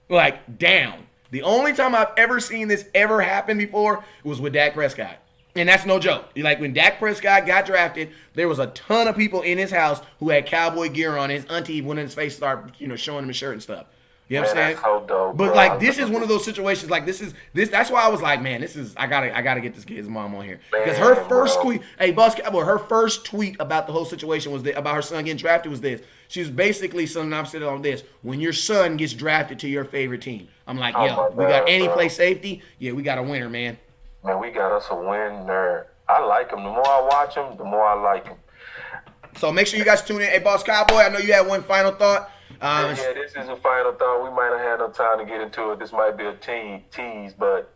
Like, down. The only time I've ever seen this ever happen before was with Dak Prescott. And that's no joke. Like when Dak Prescott got drafted, there was a ton of people in his house who had Cowboy gear on. His auntie went in his face, started, showing him his shirt and stuff. You know what I'm saying? That's so dope, but bro. like this is one of those situations. Like this. That's why I was like, man, I gotta get this kid's mom on here because her first tweet, Boss Cowboy, her first tweet about the whole situation was about her son getting drafted was this. She was basically something I'm sitting on this. When your son gets drafted to your favorite team, I'm like, we got any play safety? Yeah, we got a winner, man. Man, we got us a winner. I like him. The more I watch him, the more I like him. So make sure you guys tune in. Hey, Boss Cowboy, I know you had one final thought. This is a final thought. We might not have no time to get into it. This might be a tease, but,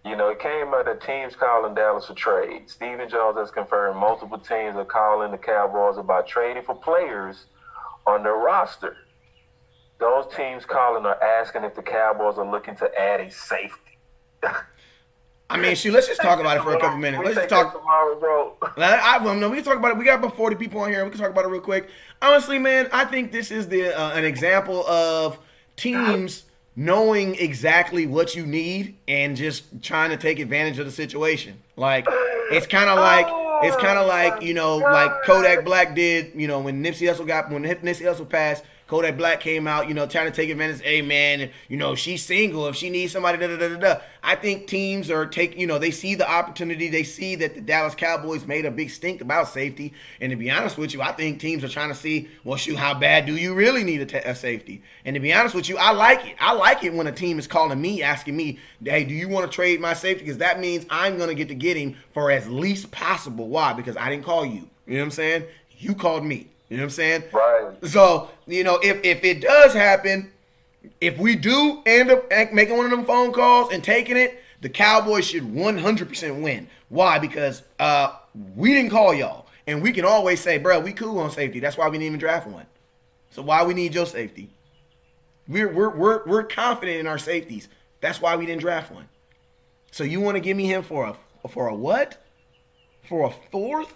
it came out that teams calling Dallas for trade. Stephen Jones has confirmed multiple teams are calling the Cowboys about trading for players on their roster. Those teams calling are asking if the Cowboys are looking to add a safety. Let's just talk about it for a couple minutes. Let's just talk tomorrow, bro. We can talk about it. We got about 40 people on here. We can talk about it real quick. Honestly, man, I think this is an example of teams knowing exactly what you need and just trying to take advantage of the situation. Like it's kind of like like Kodak Black did, when Nipsey Hussle passed. Kodak Black came out, trying to take advantage. Hey, man, she's single. If she needs somebody, I think teams are they see the opportunity. They see that the Dallas Cowboys made a big stink about safety. And to be honest with you, I think teams are trying to see, well, shoot, how bad do you really need a safety? And to be honest with you, I like it. I like it when a team is calling me, asking me, hey, do you want to trade my safety? Because that means I'm going to get to get him for as least possible. Why? Because I didn't call you. You know what I'm saying? You called me. You know what I'm saying? Right. So, if it does happen, if we do end up making one of them phone calls and taking it, the Cowboys should 100% win. Why? Because we didn't call y'all. And we can always say, bro, we cool on safety. That's why we didn't even draft one. So why we need your safety? We're confident in our safeties. That's why we didn't draft one. So you want to give me him for a what? For a fourth?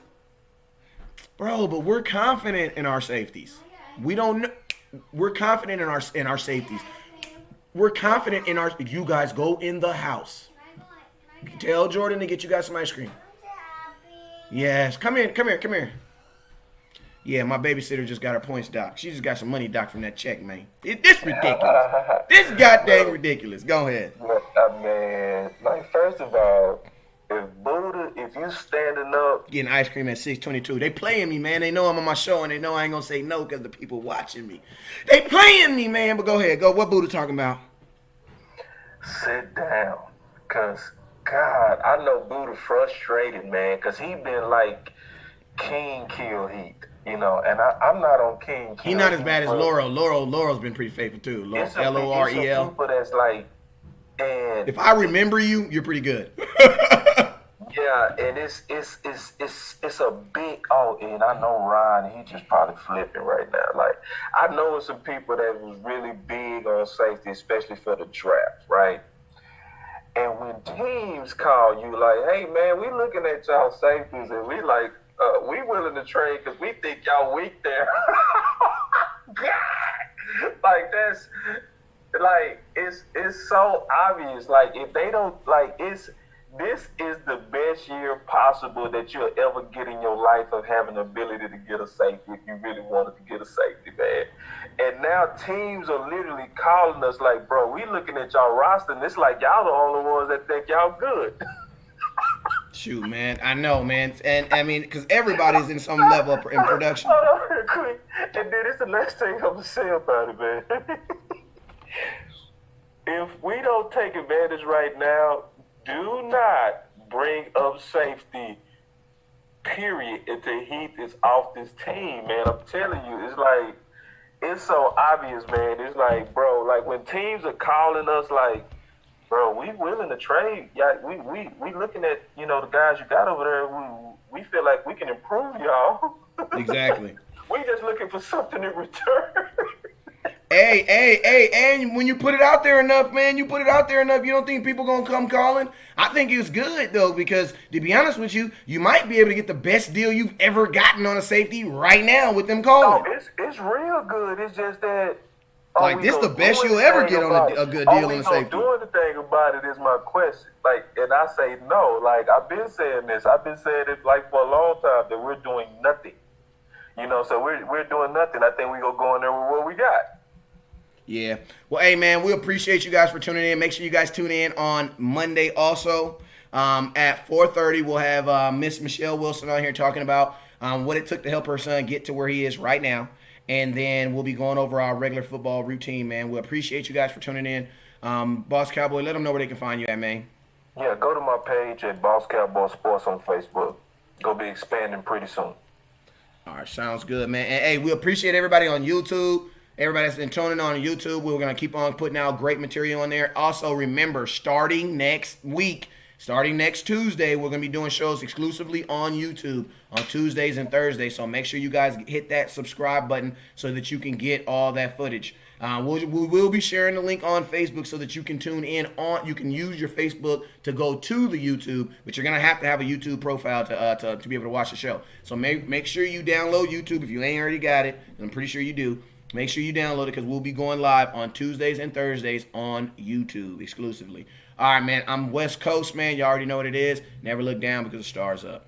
Bro, but we're confident in our safeties. We're confident in our safeties. We're confident in our. You guys go in the house. Tell Jordan to get you guys some ice cream. Yes, come here. Yeah, my babysitter just got her points, Doc. She just got some money, Doc, from that check, man. This ridiculous. This goddamn ridiculous. Go ahead. Man, like, first of all, if you standing up, getting ice cream at 622, they playing me, man. They know I'm on my show, and they know I ain't gonna say no because the people watching me. They playing me, man. But go ahead, go. What Buddha talking about? Sit down, cause God, I know Buddha frustrated, man, cause he been like King Kill Heat, and I'm not on King Kill. He not as bad as Laurel. Laurel's been pretty faithful too. Lorel. People that's like. And if I remember you, you're pretty good. Yeah, and it's a big and I know Ryan, he just probably flipping right now. Like, I know some people that was really big on safety, especially for the draft, right? And when teams call you like, hey man, we looking at y'all safeties and we like we willing to trade because we think y'all weak there. God, like that's. Like it's so obvious. Like if they don't this is the best year possible that you'll ever get in your life of having the ability to get a safety if you really wanted to get a safety, man. And now teams are literally calling us like, bro, we looking at y'all roster and it's like y'all the only ones that think y'all good. Shoot, man, I know, man, and I mean, because everybody's in some level in production. Hold on real quick, and then it's the next thing I'm gonna say about it, man. If we don't take advantage right now, do not bring up safety, period, until Heath is off this team, man. I'm telling you, it's so obvious, man. It's like, bro, like when teams are calling us like, bro, we willing to trade. Yeah, we looking at, the guys you got over there, we feel like we can improve y'all. Exactly. We just looking for something in return. Hey, and when you put it out there enough, man, you don't think people gonna come calling? I think it's good, though, because to be honest with you, you might be able to get the best deal you've ever gotten on a safety right now with them calling. No, it's real good. It's just that... Like, this the best you'll ever get on a good deal on a safety. Doing the thing about it is my question. Like, and I say no. Like, I've been saying this. I've been saying it, like, for a long time, that we're doing nothing. So we're doing nothing. I think we're going to go in there with what we got. Yeah. Well, hey, man, we appreciate you guys for tuning in. Make sure you guys tune in on Monday also. At 4:30, we'll have Miss Michelle Wilson on here talking about what it took to help her son get to where he is right now. And then we'll be going over our regular football routine, man. We appreciate you guys for tuning in. Boss Cowboy, let them know where they can find you at, man. Yeah, go to my page at Boss Cowboy Sports on Facebook. Go be expanding pretty soon. All right, sounds good, man. And, hey, we appreciate everybody on YouTube. Everybody that's been tuning on YouTube, we're going to keep on putting out great material on there. Also, remember, starting next Tuesday, we're going to be doing shows exclusively on YouTube on Tuesdays and Thursdays. So make sure you guys hit that subscribe button so that you can get all that footage. We will be sharing the link on Facebook so that you can tune in on. You can use your Facebook to go to the YouTube, but you're going to have a YouTube profile to be able to watch the show. So make sure you download YouTube if you ain't already got it. I'm pretty sure you do. Make sure you download it because we'll be going live on Tuesdays and Thursdays on YouTube exclusively. All right, man. I'm West Coast, man. You already know what it is. Never look down because the star's up.